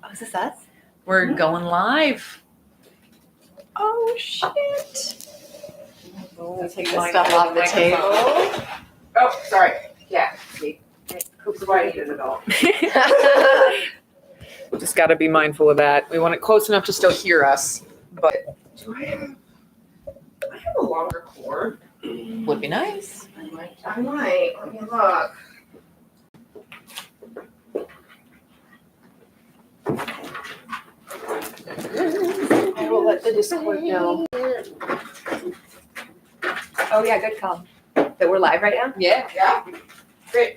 Oh, is this us? We're going live. Oh, shit. Oh, Take the stuff off the table. Oh, sorry. Yeah. Coop's right here, adult. Just got to be mindful of that. We want it close enough to still hear us, but Do I have a longer cord? would be nice. I might. Let me look. I will let the Discord know. Oh, yeah, good call. That we're live right now? Yeah. Yeah.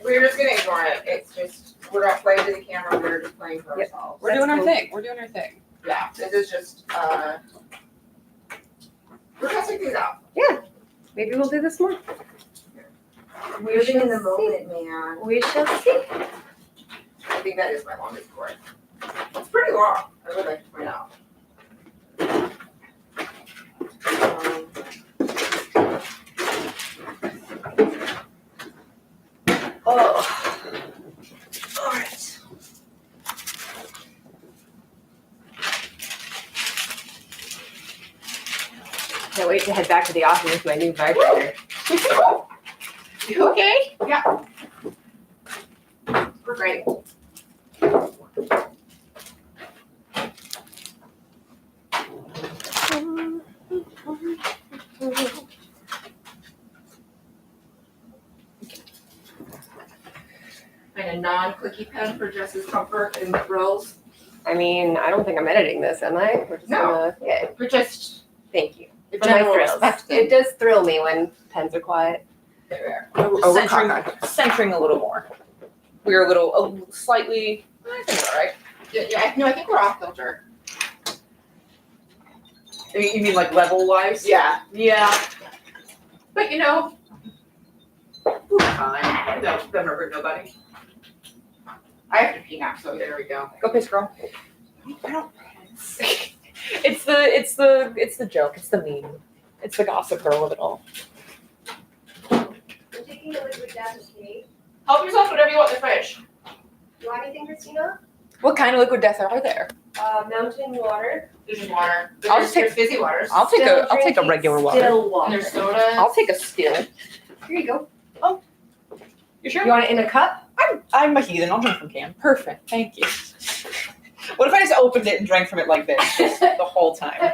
We're just gonna ignore it. It's just, we're not playing to the camera, we're just playing for ourselves. We're doing our thing. We're doing our thing. Yeah, this is just, we're testing things out. Maybe we'll do this more. We're living in the moment, man. We shall see. I think that is my longest cord. It's pretty long, I would like to point out. Oh. All right. Can't wait to head back to the office with my new vibrator. You okay? Yeah. We're great. And a non-clicky pen for Jess's comfort and thrills. I mean, I don't think I'm editing this, am I? We're just No. yeah. For just Thank you. the For my general thrills. respect. It does thrill me when pens are quiet. There. Oh, centering a little more. We're a little slightly. I think all right. Yeah, no, I think we're off filter. You mean like level wise? Yeah. Yeah. But you know, Fine. No, never hurt nobody. I have to pee now, so there we go. Go piss, girl. I don't. It's the joke. It's the meme. It's the gossip girl of it all. I'm taking a liquid down to Kate. Help yourself whatever you want in the fridge. You want anything, Cristina? What kind of liquid death are there? Mountain water. There's just water. I'll There's just take- fizzy waters. I'll take a regular water. Still water. And there's soda. I'll take a still. Here you go. You sure? You want it in a cup? I'm a heathen. I'll drink from can. Perfect. Thank you. What if I just opened it and drank from it like this just the whole time?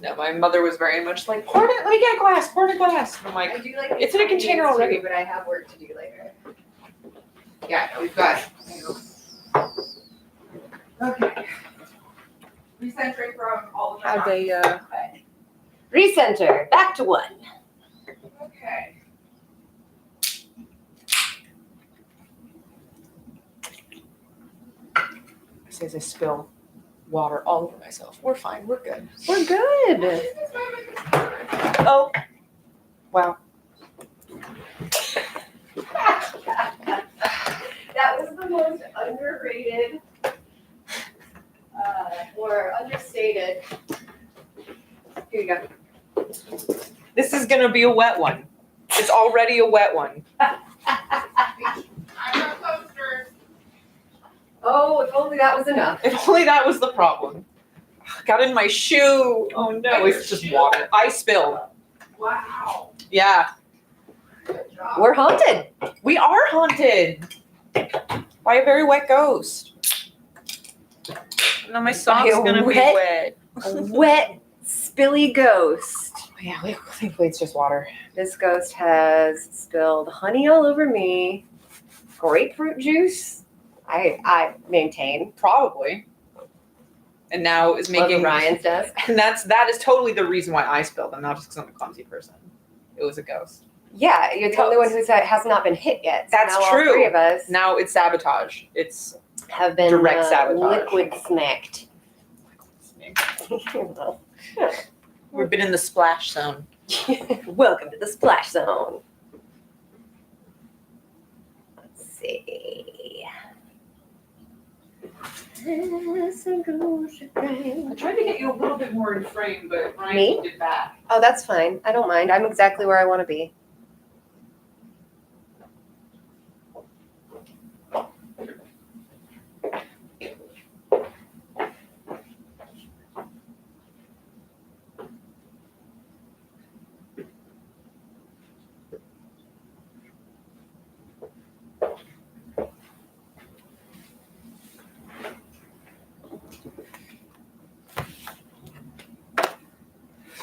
No, my mother was very much like, pour it, let me get a glass, pour it in a glass. And I'm I like, do like it's in a container already. but I have work to do later. Yeah, we've got. Okay. Recentering from all of how'd our. they, Recenter. Back to one. Okay. says I spill water all over myself. We're fine, we're good. We're good. Oh, wow. That was the most underrated or understated. Here you go. This is gonna be a wet one. It's already a wet one. I'm not posters. Oh, if only that was enough. If only that was the problem. Got in my shoe. Oh no, it's just water. I spilled. Wow. Yeah, Good job. We're haunted. we are haunted by a very wet ghost. Now my sock's a gonna be wet- wet. A wet, spilly ghost. Yeah, thankfully it's just water. This ghost has spilled honey all over me. Grapefruit juice. I maintain. Probably. And now is making Making Ryan's desk. And that is totally the reason why I spilled them, not just because I'm a clumsy person. It was a ghost. Yeah, you're the only one who has not been hit yet. So That's now true. All three of us Now it's sabotage. It's have been direct sabotage. liquid smacked. We've been in the splash zone. Welcome to the splash zone. Let's see. I tried to get you a little bit more in frame, but Ryan Me? moved it back. Oh, that's fine. I don't mind. I'm exactly where I want to be.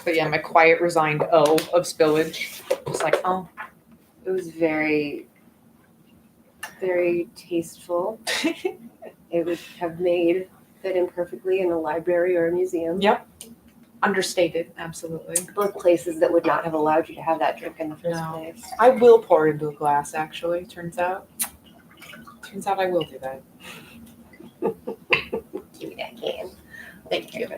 But yeah, my quiet, resigned O of spillage. Just like, oh. It was very, very tasteful. It would have fit in perfectly in a library or a museum. Yep. Understated, absolutely. Both places that would not have allowed you to have that drink in the first No. place. I will pour into a glass, actually, turns out. Turns out I will do that. Give me that can. Thank you.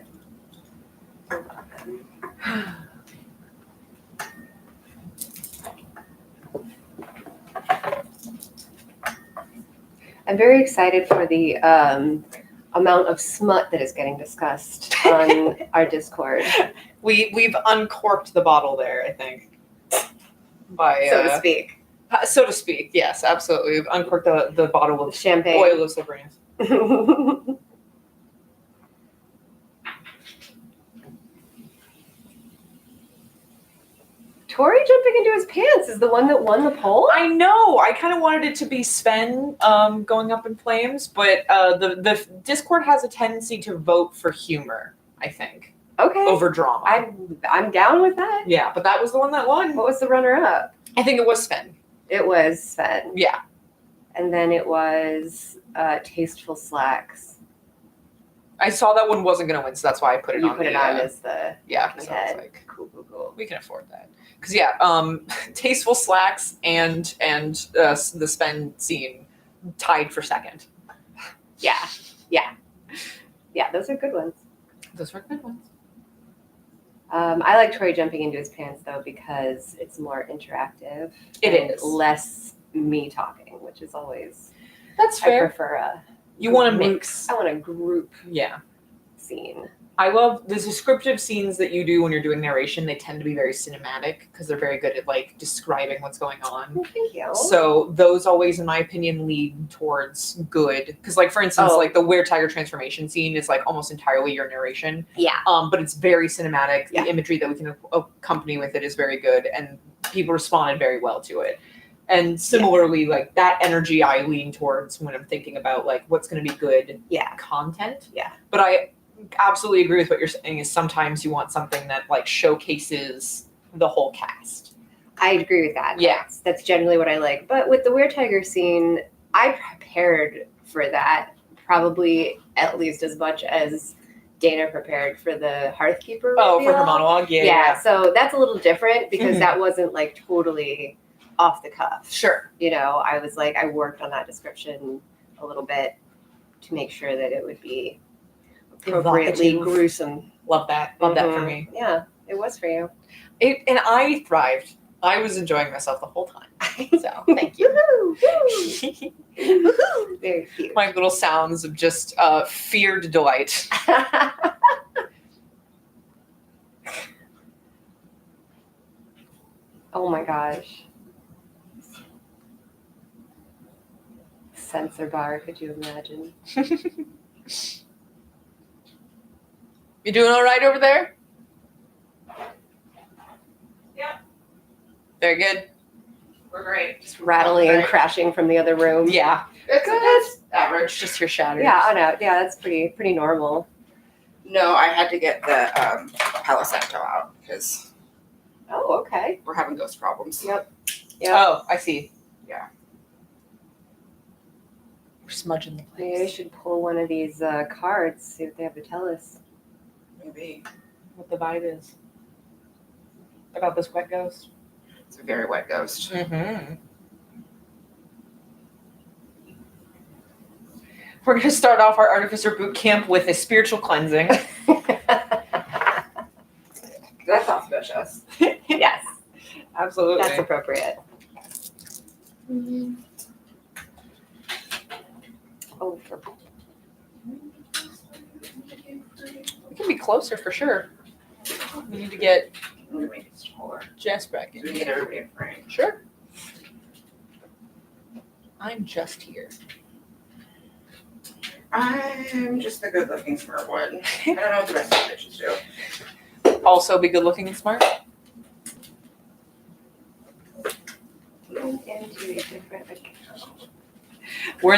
I'm very excited for the amount of smut that is getting discussed on our Discord, We've uncorked the bottle there, I think. By so to speak. So to speak, yes, absolutely. We've uncorked the bottle of Champagne. oil of Sabrina's. Tori jumping into his pants is the one that won the poll? I know. I kind of wanted it to be Sven going up in flames, but the Discord has a tendency to vote for humor, I think, Okay. over drama. I'm down with that. Yeah, but that was the one that won. What was the runner-up? I think it was Sven. It was Sven. Yeah. And then it was Tasteful Slacks. I saw that one wasn't going to win, so that's why I put it You on. put it on as the Yeah, because I was head. like, Cool. we can afford that. Because yeah, Tasteful Slacks and the Sven scene tied for second. Yeah, those are good ones. Those were good ones. I like Tori jumping into his pants though because it's more interactive. It and is. less me talking, which is always. That's I fair. prefer a. You want to group- mix. I want a group Yeah. scene. I love the descriptive scenes that you do when you're doing narration. They tend to be very cinematic because they're very good at like describing what's going on. Well, thank you. So those always, in my opinion, lead towards good. Because like for instance, Oh. like the Were Tiger transformation scene is like almost entirely your narration. Yeah. But it's very cinematic. Yeah. The imagery that we can accompany with it is very good, and people responded very well to it. And similarly, like that energy I lean towards when I'm thinking about like what's going to be good content. Yeah. But I absolutely agree with what you're saying is sometimes you want something that like showcases the whole cast. I agree with that. Yeah. That's generally what I like. But with the Were Tiger scene, I prepared for that probably at least as much as Dana prepared for the Hearthkeeper Oh, for her reveal. monologue? Yeah, so that's a little different because Mhm. that wasn't like totally off the cuff. Sure. You know, I was like, I worked on that description a little bit to make sure that it would be appropriately Evocative. gruesome. Love that. Love that for Mhm. me. Yeah, it was for you. And I thrived. I was enjoying myself the whole time. So thank you. Woohoo! Woohoo! Very cute. My little sounds of just feared delight. Oh my gosh. Sensor bar, could you imagine? You doing all right over there? Yep. Very good. We're great. Just rattling and Right. crashing from the other room. Yeah. It's average. Just your shatters. Yeah, I know. Yeah, that's pretty normal. No, I had to get the Palo Santo out because Oh, okay. we're having ghost problems. Yep. Oh, I see. Yeah. We're smudging the Maybe I place. should pull one of these cards, see what they have to tell us. Maybe. What the vibe is about this wet ghost. It's a very wet ghost. Mm-hmm. We're going to start off our Artificer Bootcamp with a spiritual cleansing. That's auspicious. Yes, Absolutely. that's appropriate. Oh, for We can be closer for sure. We need to get Let me make it smaller. Jess back in We need here. everybody in frame. Sure. I'm just here. I'm just the good-looking smart one. I don't know what the rest of the bitches do. Also be good looking and smart. into a different account. We're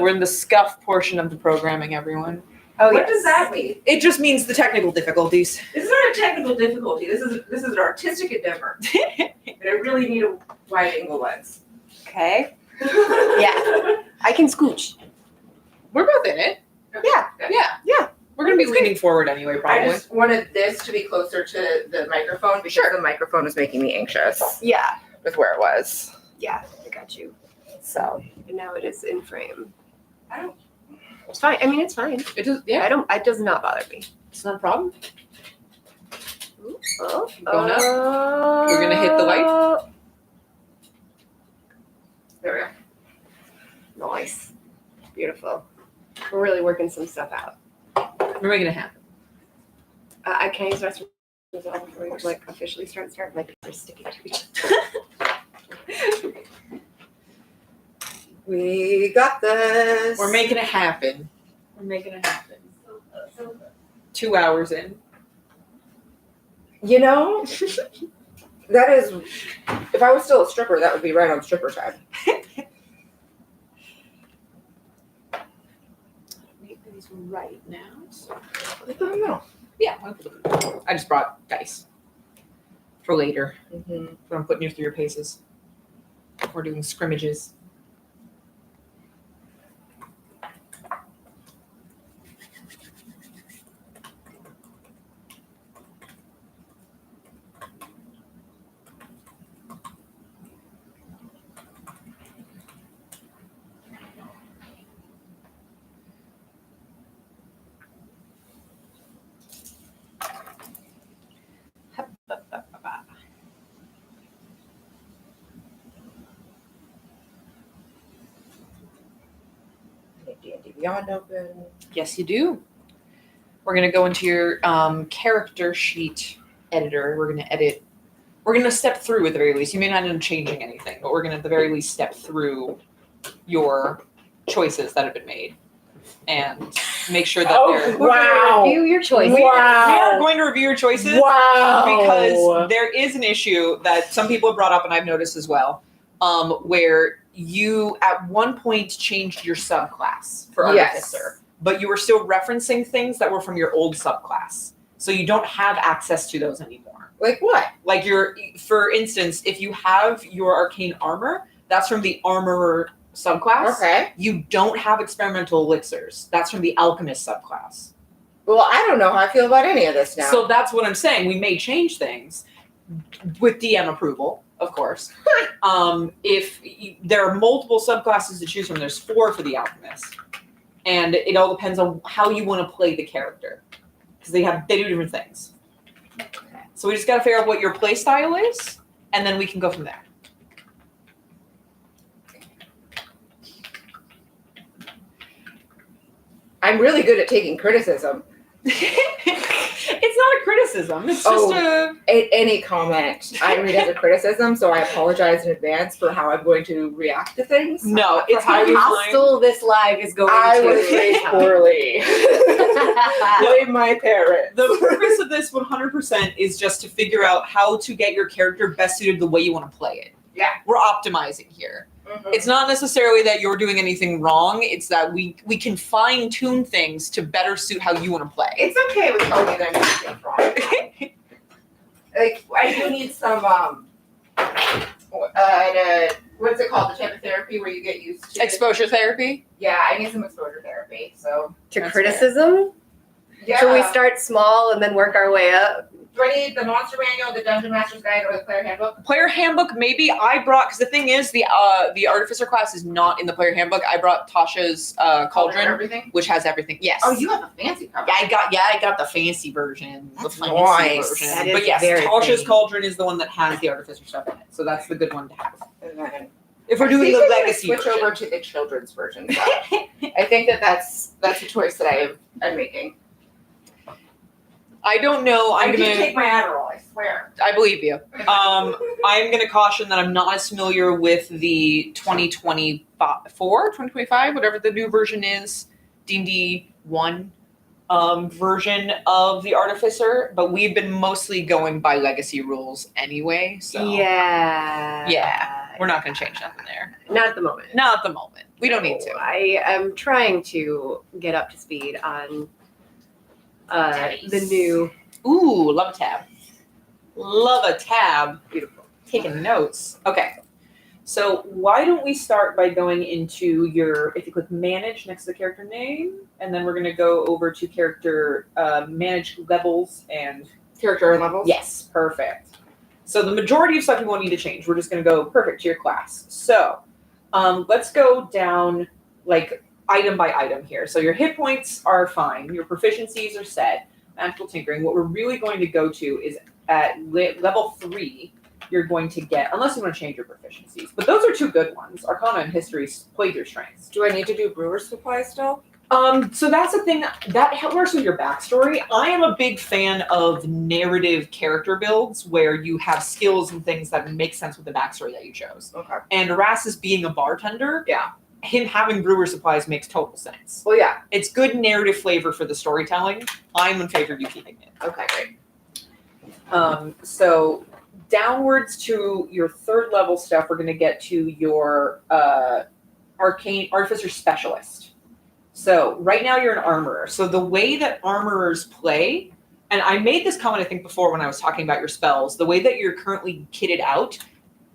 in the scuff portion of the programming, everyone. Oh, What yes. does that mean? It just means the technical difficulties. This is not a technical difficulty. This is an artistic endeavor. And I really need a wide angle lens. Okay. Yeah. I can scooch. We're both in it. Yeah. Yeah. We're gonna be leaning forward anyway, I probably. just wanted this to be closer to the microphone because the microphone was making me anxious Yeah. with where it was. Yeah. I got you. So And now it is in frame. I don't. It's fine. I mean, it's fine. It does. Yeah, It does not bother me. it's not a problem. Oh, Going up. We're gonna hit the light. There we go. Nice. Beautiful. We're really working some stuff out. We're making it happen. I can use rest before we like officially start. My papers sticking to each other. We got this. We're making it happen. 2 hours in. You know, that is. If I was still a stripper, that would be right on stripper time. Make these right now. So. Look in the middle. Yeah, I just brought dice for later. Mm-hmm. When I'm putting you through your paces. We're doing scrimmages. D&D Beyond open. Yes, you do. We're going to go into your character sheet editor. We're going to edit. We're going to step through at the very least. You may not end up changing anything, but we're going to at the very least step through your choices that have been made and make sure that they're. We're gonna review your choices. We are going to review your choices because there is an issue that some people have brought up and I've noticed as well, where you at one point changed your subclass for Artificer, but you were still referencing things that were from your old subclass. So you don't have access to those anymore. Like what? Like for instance, if you have your arcane armor, that's from the armorer subclass. Okay. You don't have experimental elixirs. That's from the alchemist subclass. Well, I don't know how I feel about any of this now. So that's what I'm saying. We may change things with DM approval, of course. If there are multiple subclasses to choose from, there's 4 for the alchemist, and it all depends on how you want to play the character because they do different things. So we just got to figure out what your play style is, and then we can go from there. I'm really good at taking criticism. It's not a criticism. It's just Any comment I read as a criticism, so I apologize in advance for how I'm going to react to things. No, it's how How hostile this live is going I to. was raised poorly. Blame my parents. The purpose of this 100% is just to figure out how to get your character best suited the way you want to play it. Yeah. We're optimizing here. Mhm. It's not necessarily that you're doing anything wrong. It's that we can fine tune things to better suit how you want to play. It's okay with telling me that I'm doing things wrong. Like, I do need some, what's it called? The type of therapy where you get used to Exposure therapy? Yeah, I need some exposure therapy. So To That's criticism? yeah. Should we start small and then work our way up? Do I need the monster manual, the dungeon master's guide, or the player handbook? Player handbook, maybe. I brought, because the thing is, the Artificer class is not in the player handbook. I brought Tasha's Cauldron, Everything. which has everything. Yes. Oh, you have a fancy cover. I got the fancy version. That's the fancy nice. version. That is But yes, very Tasha's pretty. Cauldron is the one that has the Artificer stuff in it. So that's the good one to have. And then If we're I doing think the I'm gonna legacy switch version. over to the children's version. So I think that's a choice that I'm making. I don't know. I did take my Adderall, I swear. I believe you. I'm going to caution that I'm not as familiar with the 2025, whatever the new version is, D&D 1 version of the Artificer, but we've been mostly going by legacy rules anyway, so Yeah. we're not going to change nothing there. Not at the moment. Not at the moment. We don't need to. I am trying to get up to speed on the new. Ooh, love a tab. Love a tab. Beautiful. Taking notes. Okay. So why don't we start by going into if you click manage next to the character name, and then we're going to go over to character manage levels and Character levels? yes, perfect. So the majority of stuff you won't need to change. We're just going to go perfect to your class. So let's go down like item by item here. So your hit points are fine. Your proficiencies are set. Magical tinkering. What we're really going to go to is at level 3, you're going to get, unless you want to change your proficiencies. But those are two good ones. Arcana and History play your strengths. Do I need to do brewer's supply still? So that's the thing that works with your backstory. I am a big fan of narrative character builds where you have skills and things that make sense with the backstory that you chose. Okay. And Erastus being a bartender, Yeah. him having brewer supplies makes total sense. Well, yeah. It's good narrative flavor for the storytelling. I'm in favor of you keeping it. Okay, great. So downwards to your 3rd level stuff, we're going to get to your Artificer Specialist. So right now you're an armorer. So the way that armorers play, and I made this comment I think before when I was talking about your spells, the way that you're currently kitted out,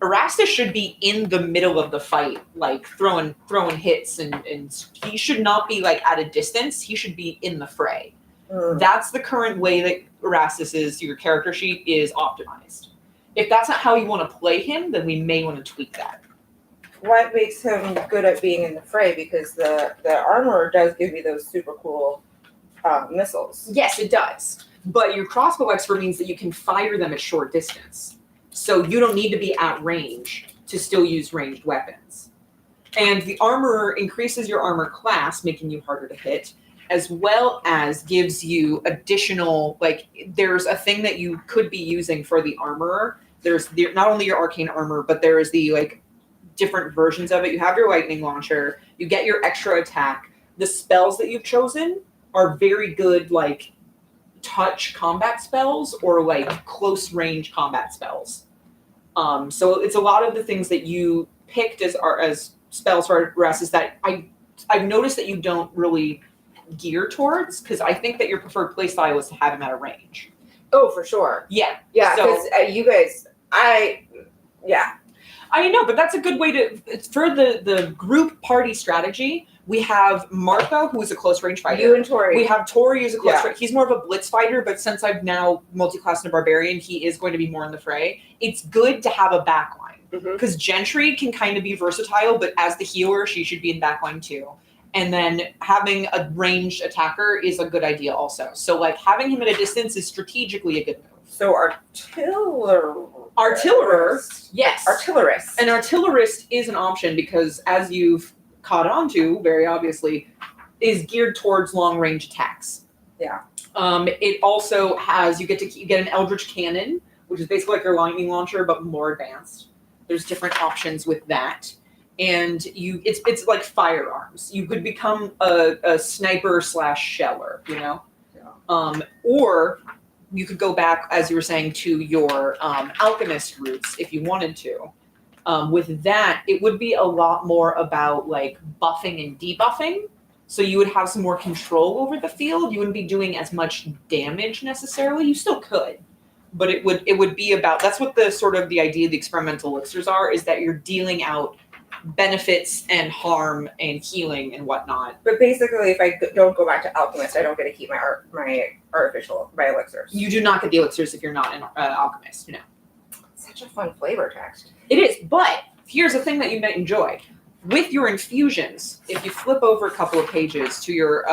Erastus should be in the middle of the fight, like throwing hits, and he should not be like at a distance. He should be in the fray. That's the current way that Erastus your character sheet is optimized. If that's not how you want to play him, then we may want to tweak that. What makes him good at being in the fray? Because the armorer does give you those super cool missiles. Yes, it does. But your crossbow expert means that you can fire them at short distance. So you don't need to be at range to still use ranged weapons. And the armorer increases your armor class, making you harder to hit, as well as gives you additional, like, there's a thing that you could be using for the armorer. There's not only your arcane armor, but there is the, like, different versions of it. You have your lightning launcher, you get your extra attack. The spells that you've chosen are very good, like, touch combat spells or, like, close range combat spells. So it's a lot of the things that you picked as spells for Erastus that I've noticed that you don't really gear towards, because I think that your preferred playstyle was to have him at a range. Oh, for sure. Yeah. Yeah, because you guys, I know, but that's a good way for the group party strategy. We have Martha, who is a close range fighter. You and Tori. We have Tori, who's a close range. He's more of a blitz fighter, but since I've now multi-classed a barbarian, he is going to be more in the fray. It's good to have a backline, because Gentry can kind of be versatile, but as the healer, she should be in backline too. And then having a ranged attacker is a good idea also. So, like, having him at a distance is strategically a good move. So Artillerer, yes. Artillerist. An artillerist is an option because, as you've caught on to, very obviously, is geared towards long-range attacks. Yeah. It also has, you get an Eldritch Cannon, which is basically like your lightning launcher, but more advanced. There's different options with that. And it's like firearms. You could become a sniper / sheller, you know? Yeah. Or you could go back, as you were saying, to your alchemist roots if you wanted to. With that, it would be a lot more about like buffing and debuffing. So you would have some more control over the field. You wouldn't be doing as much damage necessarily. You still could, but it would be about, that's what the sort of the idea of the experimental elixirs are, is that you're dealing out benefits and harm and healing and whatnot. But basically, if I don't go back to alchemist, I don't get to keep my elixirs. You do not get the elixirs if you're not an alchemist. No. Such a fun flavor text. It is, but here's a thing that you might enjoy. With your infusions, if you flip over a couple of pages to your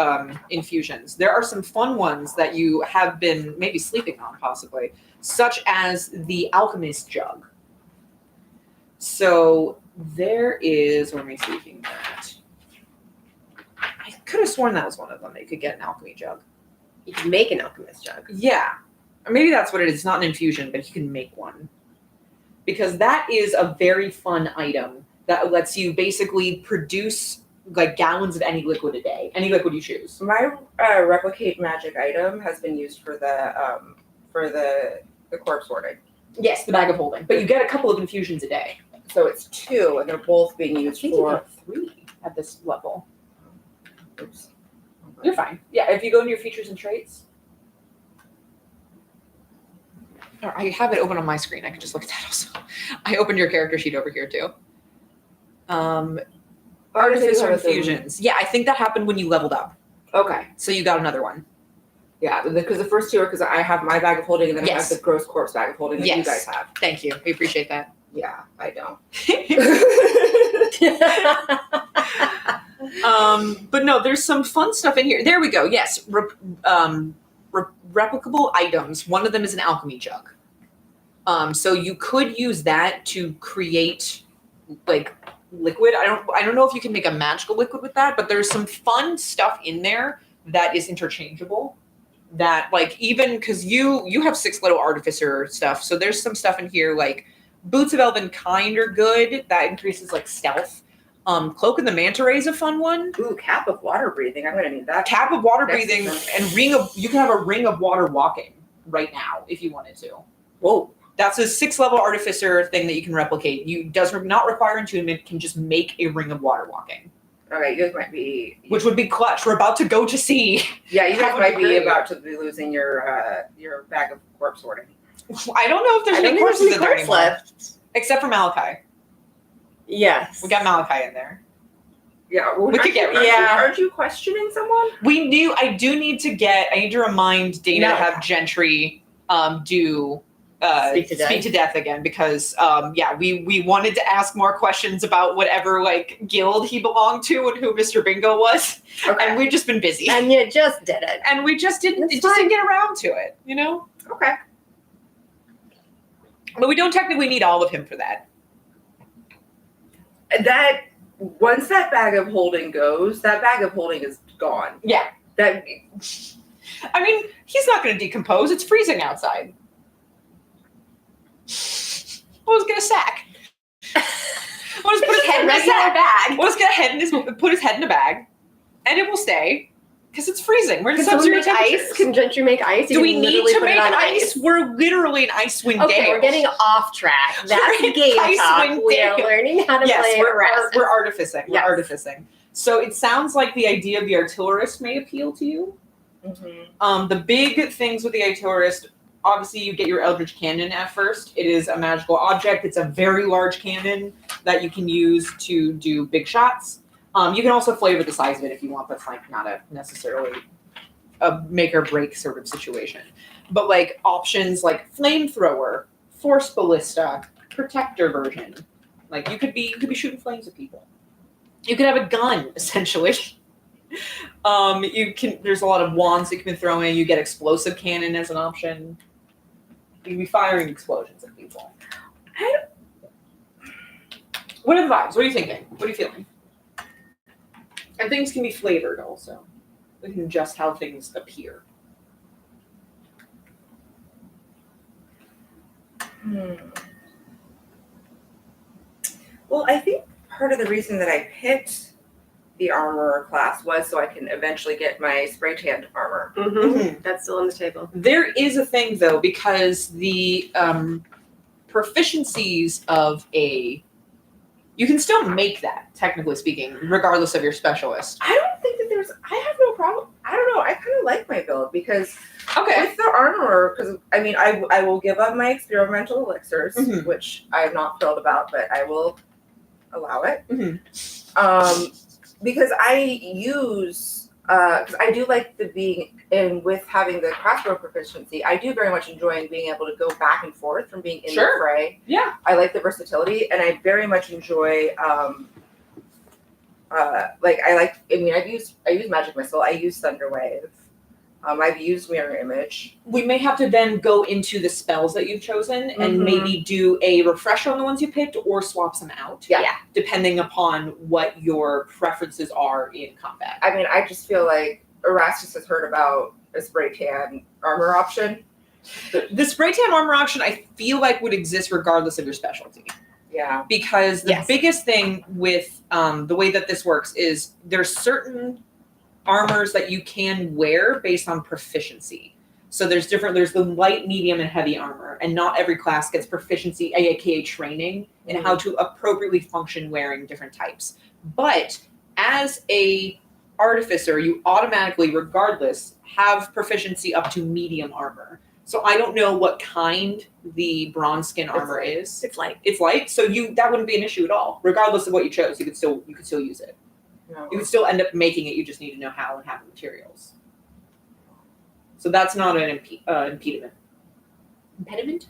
infusions, there are some fun ones that you have been maybe sleeping on, possibly, such as the alchemist jug. So there is, let me see if you can get it. I could have sworn that was one of them that you could get an alchemy jug. You can make an alchemist jug. Yeah. Or maybe that's what it is. It's not an infusion, but you can make one. Because that is a very fun item that lets you basically produce like gallons of any liquid a day. Any liquid you choose. My replicate magic item has been used for the corpse warding. Yes, the bag of holding. But you get a couple of infusions a day. So it's 2, and they're both being used I think for... you get 3 at this level. Oops. You're fine. Yeah, if you go into your features and traits, I have it open on my screen. I can just look at that also. I opened your character sheet over here too. Artificer fusions. Yeah, I think that happened when you leveled up. Okay. So you got another one. Yeah, because the first two are because I have my bag of holding and then I have Yes. the gross corpse bag of holding that you guys have. Thank you. We appreciate that. Yeah, I don't. But no, there's some fun stuff in here. There we go. Yes. Replicable items. One of them is an alchemy jug. So you could use that to create like liquid. I don't know if you can make a magical liquid with that, but there's some fun stuff in there that is interchangeable. That like even because you have 6 little artificer stuff, so there's some stuff in here like Boots of Elven Kind are good. That increases like stealth. Cloak of the Manta Ray is a fun one. Ooh, cap of water breathing. I'm gonna need that. Cap of water Next breathing turn. and you can have a ring of water walking right now if you wanted to. Whoa. That's a 6-level artificer thing that you can replicate. You does not require attunement, can just make a ring of water walking. All right, you guys might be. Which would be clutch. We're about to go to sea. Yeah, you That guys would might be be great. about to be losing your bag of corpse hoarding. I don't know if there's I don't any think corpses there's in any there corpse anymore. left. Except for Malachi. Yes. We got Malachi in there. Yeah, well, We could get rid of Yeah. Aren't you questioning someone? I need to remind Dana to Malachi. have Gentry do Speak to death again because we wanted to ask more questions about whatever like guild he belonged to and who Mr. Bingo was, Okay. and we've just been busy And you just did it. and we just didn't That's it just didn't fine. get around to it, you know. Okay. But we don't technically need all of him for that. That once that bag of holding goes, that bag of holding is gone. Yeah, That I mean he's not going to decompose. It's freezing outside. We'll just get a sack. We'll just put his head in a regular sack. bag. We'll just put his head in a bag, and it will stay because it's freezing. We're in Can someone sub-zero make temperatures. ice? Can Gentry make ice? You Do can we need literally to put it make on ice? We're literally an Icewind Okay, Dale. we're getting off track. That's We're game Icewind talk. We are Dale. learning how to Yes, play Erastus. we're artificing. Yes. We're artificing. So it sounds like the idea of the artillerist may appeal to you. The big things with the artillerist, obviously you get your Eldritch Cannon at first. It is a magical object. It's a very large cannon that you can use to do big shots. You can also flavor the size of it if you want. That's like not a necessarily a make or break sort of situation. But like options like flamethrower, force ballista, protector version. Like you could be shooting flames at people. You could have a gun, essentially. There's a lot of wands that you can throw in. You get explosive cannon as an option. You can be firing explosions at people. What are the vibes? What are you thinking? What are you feeling? And things can be flavored also. We can adjust how things appear. Well, I think part of the reason that I picked the armor class was so I can eventually get my spray tanned armor. Mhm. That's still on the table. There is a thing though, because the proficiencies of you can still make that, technically speaking, regardless of your specialist. I don't think that I have no problem. I don't know. I kind of like my build because Okay. with the armor, because I mean, I will give up my experimental elixirs, Mhm. which I'm not thrilled about, but I will allow it. Mhm. Because I use, because I do like the being in with having the crossbow proficiency. I do very much enjoy being able to go back and forth from being in Sure. the fray. Yeah. I like the versatility, and I very much enjoy. I use magic missile. I use thunderwave. I've used mirror image. We may have to then go into the spells that you've chosen and Mhm. maybe do a refresher on the ones you picked or swap some out. Yeah. Depending upon what your preferences are in combat. I mean, I just feel like Erastus has heard about a spray tan armor option. The spray tan armor option I feel like would exist regardless of your specialty. Yeah. Because the Yes. biggest thing with the way that this works is there's certain armors that you can wear based on proficiency. So there's the light, medium, and heavy armor, and not every class gets proficiency, aka training, in how to appropriately function wearing different types. But as a artificer, you automatically, regardless, have proficiency up to medium armor. So I don't know what kind the bronze skin armor is. It's light. It's light, so that wouldn't be an issue at all. Regardless of what you chose, you could still use it. No. You could still end up making it. You just need to know how and have the materials. So that's not an impediment. Impediment.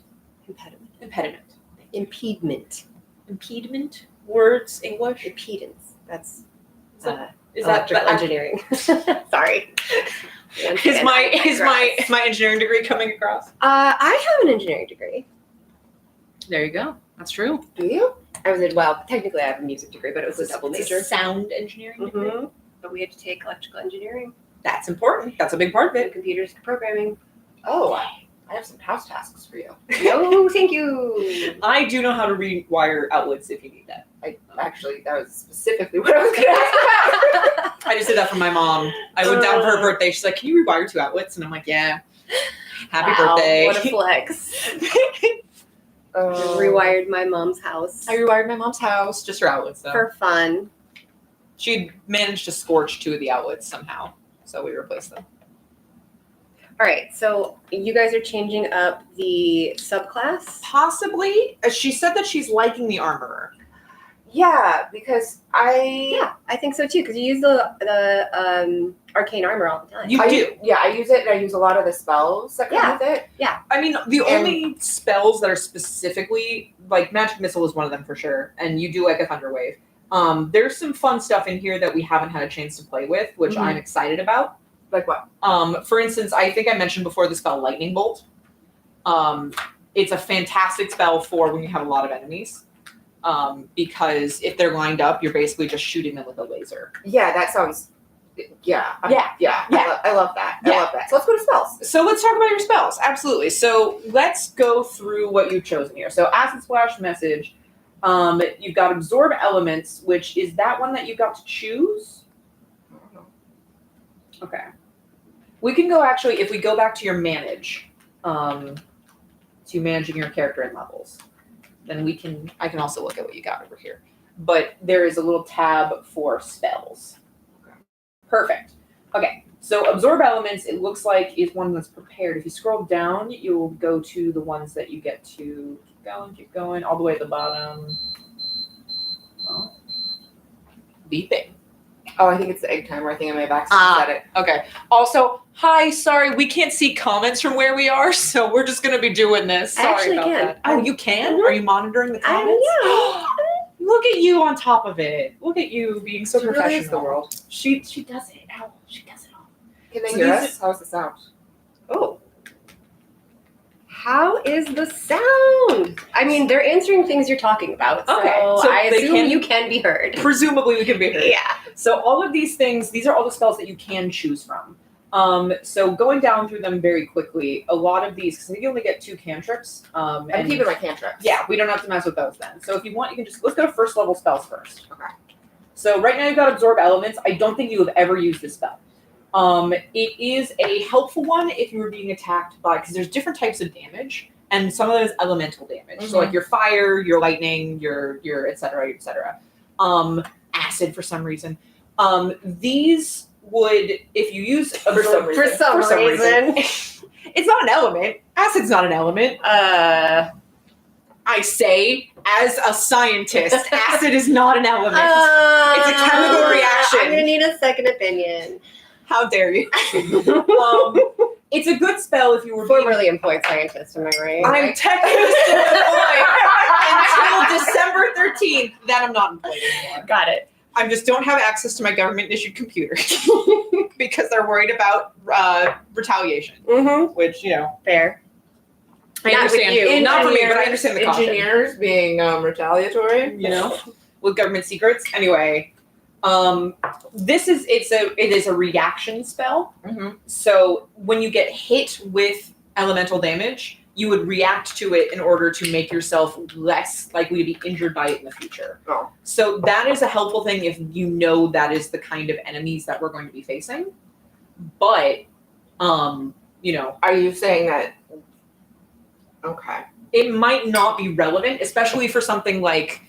Impediment. Words English. Impedance. That's Is electrical that engineering. Sorry. Is my engineering degree coming across? I have an engineering degree. There you go. That's true. Do you? Technically I have a music degree, but it was a double major. Sound engineering degree. Mm-hmm. But we had to take electrical engineering That's important. That's a big part of and it. computers programming. Oh, I have some house tasks for you. No, thank you. I do know how to rewire outlets if you need that. That was specifically what I was going to ask about. I just did that for my mom. I went down for her birthday. She's like, "Can you rewire 2 outlets?" And I'm like, "Yeah." Happy birthday. What a flex. Rewired my mom's house I rewired my mom's house, just her outlets though. for fun. She managed to scorch 2 of the outlets somehow, so we replaced them. All right, so you guys are changing up the subclass. Possibly. She said that she's liking the armorer. Yeah, because Yeah, I think so too. Because you use the arcane armor all the time. You do. I use it, and I use a lot of the spells that come with it. I mean, the only spells that are specifically, like, Magic Missile is one of them for sure, and you do like a Thunder Wave. There's some fun stuff in here that we haven't had a chance to play with, which I'm excited about. Like what? For instance, I think I mentioned before the spell Lightning Bolt. It's a fantastic spell for when you have a lot of enemies. Because if they're lined up, you're basically just shooting them with a laser. Yeah, that sounds. Yeah. Yeah. I love that. Yeah. I love that. So let's go to spells. So let's talk about your spells. Absolutely. So let's go through what you've chosen here. So Acid Splash, Message. You've got Absorb Elements, which is that one that you got to choose. Okay. We can go actually, if we go back to your manage, to managing your character and levels, then I can also look at what you got over here. But there is a little tab for spells. Okay. Perfect. Okay. So Absorb Elements, it looks like, is one that's prepared. If you scroll down, you'll go to the ones that you get to keep going, all the way at the bottom. Oh. Beeping. Oh, I think it's the egg timer. I think I may have accidentally said it. Okay. Also, hi, sorry, we can't see comments from where we are, so we're just going to be doing this. Sorry actually about can. that. Oh, you can? Are you monitoring the comments? Look at you on top of it. Look at you being so She professional. really is the world. She does it. Ow, she does it all. Can they So hear these us? How's the sound? Oh. How is the sound? I mean, they're answering things you're talking about. Okay, So, so I they assume you can be heard. Presumably we can be heard. Yeah. So all of these things, these are all the spells that you can choose from. So going down through them very quickly, a lot of these, because I think you only get 2 cantrips. I'm keeping my cantrips. Yeah, we don't have to mess with those then. So if you want, you can let's go to first level spells first. Okay. So right now you've got Absorb Elements. I don't think you have ever used this spell. It is a helpful one if you were being attacked by, because there's different types of damage, and some of it is elemental damage. So like your fire, your lightning, your et cetera, et cetera. Acid for some reason. These would, if you use For some reason. it's not an element. Acid's not an element. I say, as a scientist, acid is not an element. It's a chemical reaction. I'm going to need a second opinion. How dare you? It's a good spell if you were Formerly employed scientist, am I right? I'm technically still employed until December 13th. Then I'm not employed anymore. Got it. I just don't have access to my government-issued computer because they're worried about retaliation, which, Fair. I understand. Not for me, but I understand the caution. Engineers being retaliatory, with government secrets. Anyway, it is a reaction spell. So when you get hit with elemental damage, you would react to it in order to make yourself less likely to be injured by it in the future. Oh. So that is a helpful thing if you know that is the kind of enemies that we're going to be facing. But, are you saying that? Okay. It might not be relevant, especially for something like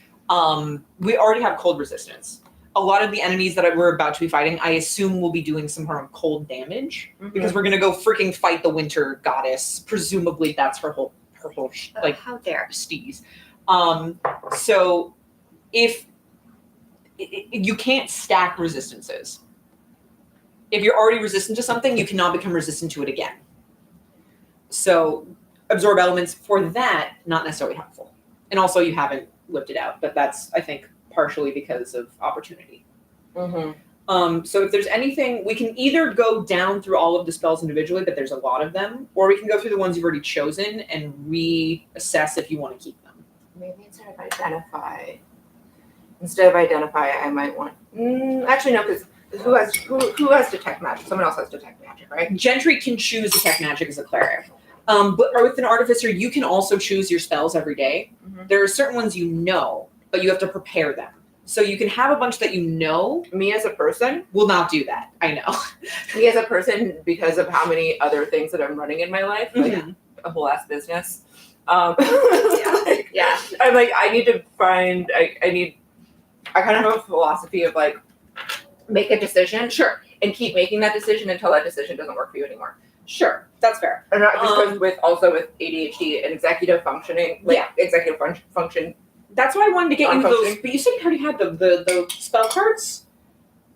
we already have cold resistance. a lot of the enemies that we're about to be fighting, I assume will be doing some harm cold damage because we're gonna go freaking fight the winter goddess. Presumably that's her whole like how dare steez. So if you can't stack resistances. If you're already resistant to something, you cannot become resistant to it again. So absorb elements for that, not necessarily helpful. And also you haven't lived it out, but that's, I think, partially because of opportunity. So if there's anything, we can either go down through all of the spells individually, but there's a lot of them, or we can go through the ones you've already chosen and reassess if you want to keep them. Maybe instead of identify, I might want. Actually, no, because who has detect magic? Someone else has detect magic, right? Gentry can choose detect magic as a cleric. But with an artificer, you can also choose your spells every day. There are certain ones you know, but you have to prepare them. So you can have a bunch that you know. Me as a person will not do that. I know. Me as a person, because of how many other things that I'm running in my life, like a whole ass business. I'm like, I need to find. I kind of have a philosophy of like, make a decision, sure, and keep making that decision until that decision doesn't work for you anymore. Sure, that's fair. And not just with ADHD and executive functioning, executive function. That's why I wanted to get you those. But you said you already had the spell cards.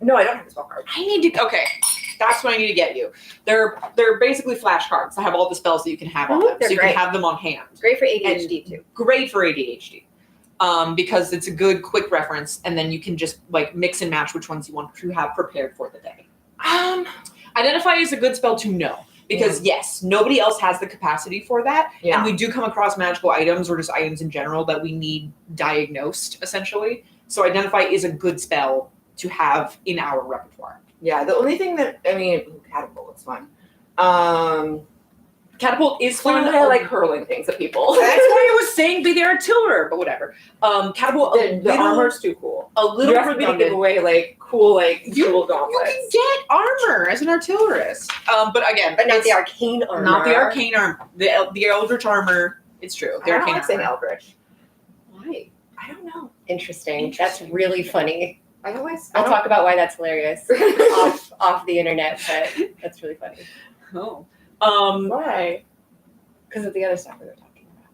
No, I don't have the spell cards. I need to. Okay, that's what I need to get you. They're basically flashcards that have all the spells that you can have on them, so you can have them on hand. Great for ADHD too. Great for ADHD. Because it's a good quick reference, and then you can just like mix and match which ones you want to have prepared for the day. Identify is a good spell to know because yes, nobody else has the capacity for that, and we do come across magical items or just items in general that we need diagnosed essentially. So identify is a good spell to have in our repertoire. Yeah, the only thing that catapult is fun. Catapult is fun. I like hurling things at people. That's why I was saying be the artillery, but whatever. Catapult. The armor's too cool. A little. You have me to give away like cool cool gauntlets. You can get armor as an artillerist, but again, but not the arcane armor. Not the arcane armor. The eldritch armor. It's true. The arcane armor. Saying eldritch. Why? I don't know. Interesting. That's really funny. I'll talk about why that's hilarious off the internet, but that's really funny. Oh. Why? Because of the other stuff we were talking about.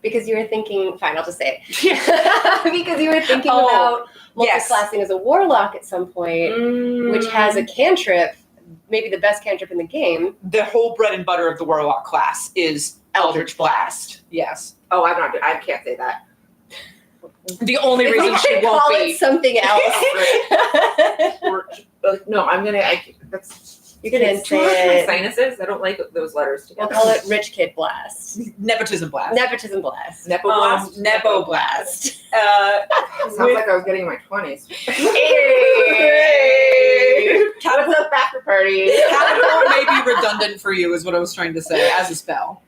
Because you were thinking, fine, I'll just say it. Because you were thinking about multi-classing as a warlock at some point, which has a cantrip, maybe the best cantrip in the game. The whole bread and butter of the warlock class is Eldritch Blast. Yes. Oh, I can't say that. The only reason she won't call be it something else. No, I'm gonna. You can say it. Sinuses. I don't like those letters together. We'll call it Rich Kid Blast. Nepotism Blast. Nepotism Blast. Nepo Blast. Nepo Blast. Sounds like I was getting in my 20s. Catapult. What's up, after party? Catapult may be redundant for you, is what I was trying to say, as a spell.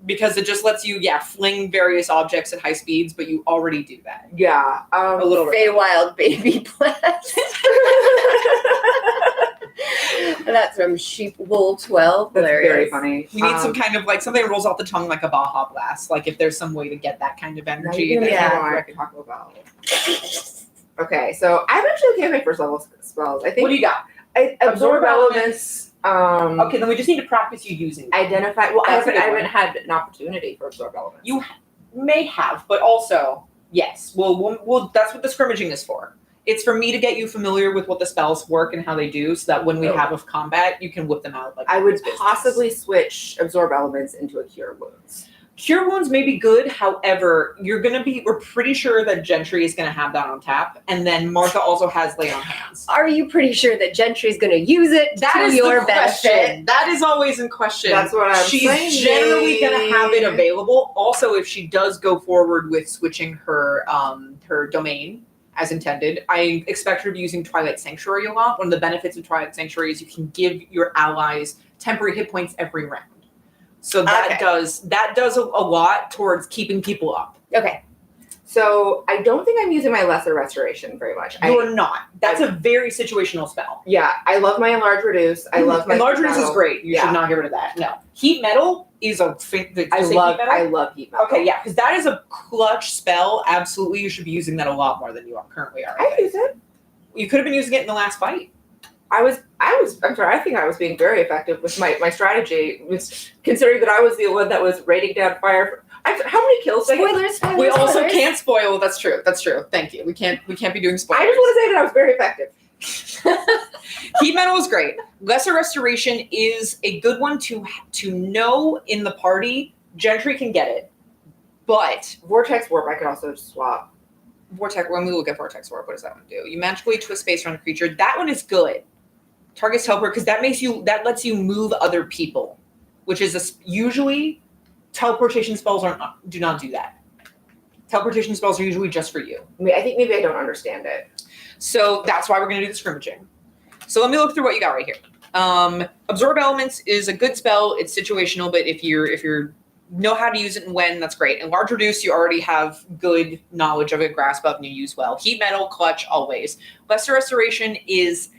Because it just lets you, fling various objects at high speeds, but you already do that. Yeah. A little Feywild Baby Blast. That's from Sheep Wool 12. That's very funny. We need some kind of something that rolls off the tongue like a Baja Blast. Like if there's some way to get that kind of energy. I can talk about. Okay, so I'm actually okay with my first level spells. I think. What do you got? Absorb elements. Okay, then we just need to practice you using them. Identify. Well, I haven't had an opportunity for absorb elements. You may have, but also yes. We'll that's what the scrimmaging is for. It's for me to get you familiar with what the spells work and how they do, so that when we have a combat, you can whip them out. I would possibly switch absorb elements into a cure wounds. Cure wounds may be good. However, we're pretty sure that Gentry is going to have that on tap. And then Martha also has lay on hands. Are you pretty sure that Gentry is going to use it to your benefit? That is always in question. That's what I'm saying. She's generally going to have it available. Also, if she does go forward with switching her domain as intended, I expect her to be using Twilight Sanctuary a lot. One of the benefits of Twilight Sanctuary is you can give your allies temporary hit points every round. So that does a lot towards keeping people up. Okay. So I don't think I'm using my lesser restoration very much. You're not. That's a very situational spell. Yeah, I love my enlarge reduce. I love my enlarge reduce is great. You should not get rid of that. No, heat metal is a. I love heat metal. Okay, yeah, because that is a clutch spell. Absolutely, you should be using that a lot more than you currently are. I use it. You could have been using it in the last fight. I'm sorry, I think I was being very effective with my strategy, considering that I was the one that was raining down fire. How many kills did I get? We also can't spoil. That's true. Thank you. We can't be doing spoilers. I just want to say that I was very effective. Heat metal is great. Lesser restoration is a good one to know in the party. Gentry can get it, but Vortex Warp I could also swap. Vortex. When we look at Vortex Warp, what does that one do? You magically twist space around a creature. That one is good. Targets teleport because that lets you move other people, which is usually teleportation spells do not do that. Teleportation spells are usually just for you. I think maybe I don't understand it. So that's why we're going to do the scrimmaging. So let me look through what you got right here. Absorb Elements is a good spell. It's situational, but if you know how to use it and when, that's great. And Large Reduce, you already have good knowledge of it, grasp of, and you use well. Heat Metal, clutch, always. Lesser Restoration is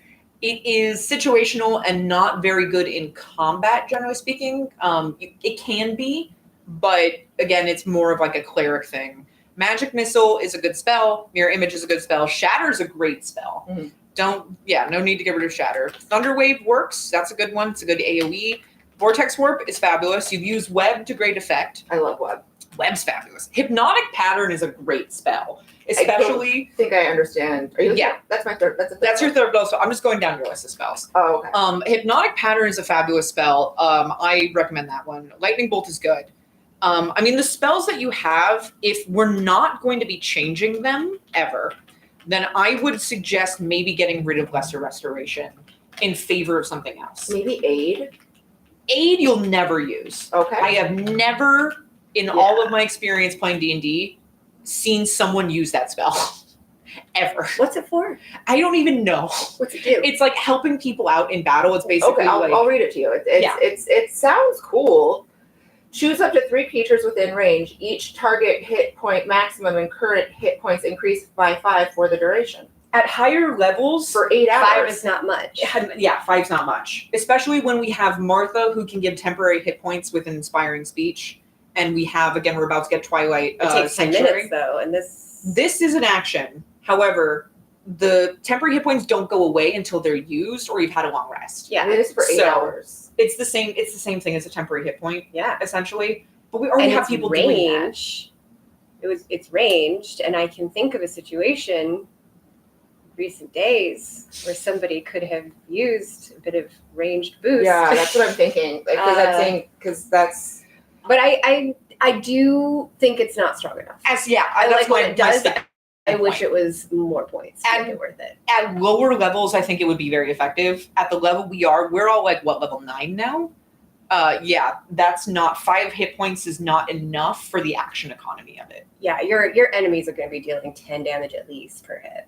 situational and not very good in combat, generally speaking. It can be, but again, it's more of like a cleric thing. Magic Missile is a good spell. Mirror Image is a good spell. Shatter is a great spell. Mm-hmm. No need to get rid of Shatter. Thunder Wave works. That's a good one. It's a good AoE. Vortex Warp is fabulous. You've used Web to great effect. I love Web. Web's fabulous. Hypnotic Pattern is a great spell. Especially, I think I understand. Are you? Yeah, that's my third. That's your third spell. So I'm just going down your list of spells. Oh, okay. Hypnotic Pattern is a fabulous spell. I recommend that one. Lightning Bolt is good. The spells that you have, if we're not going to be changing them ever, then I would suggest maybe getting rid of Lesser Restoration in favor of something else. Maybe Aid. Aid you'll never use. Okay. I have never, in all of my experience playing D&D, seen someone use that spell. Ever. What's it for? I don't even know. What's it do? It's like helping people out in battle. It's basically okay. I'll read it to you. It sounds cool. Choose up to 3 creatures within range. Each target hit point maximum and current hit points increase by 5 for the duration. At higher levels, for 8 hours. 5 is not much. Yeah, 5's not much. Especially when we have Martha, who can give temporary hit points with an inspiring speech. And we have, again, we're about to get Twilight It takes 10 minutes, though, and This is an action. However, the temporary hit points don't go away until they're used or you've had a long rest. Yeah, it is for 8 hours. It's the same thing as a temporary hit point. Yeah, essentially. But we already have people doing that. It's ranged, and I can think of a situation recent days where somebody could have used a bit of ranged boost. Yeah, that's what I'm thinking. Because that's. But I do think it's not strong enough. I like what it does. I wish it was more points to make it worth it. At lower levels, I think it would be very effective. At the level we're all like, what, level 9 now? That's not 5 hit points is not enough for the action economy of it. Yeah, your enemies are going to be dealing 10 damage at least per hit.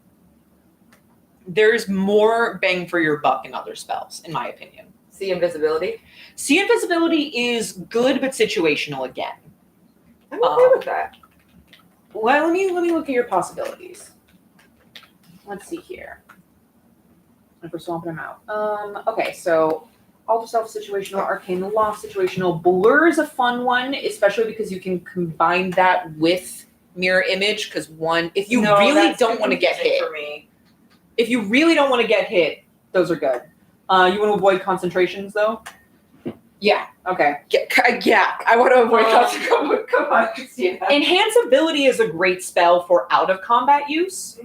There's more bang for your buck in other spells, in my opinion. See Invisibility? See Invisibility is good, but situational again. I'm okay with that. Well, let me look at your possibilities. Let's see here. If we're swapping them out. Okay, so Alter Self situational, Arcane the Loft situational. Blur is a fun one, especially because you can combine that with Mirror Image. Because if you really don't want to get hit, for me. If you really don't want to get hit, those are good. You want to avoid concentrations, though? Yeah. Okay. Yeah. I want to avoid concentration. Come on, Cristina. Enhanceability is a great spell for out-of-combat use,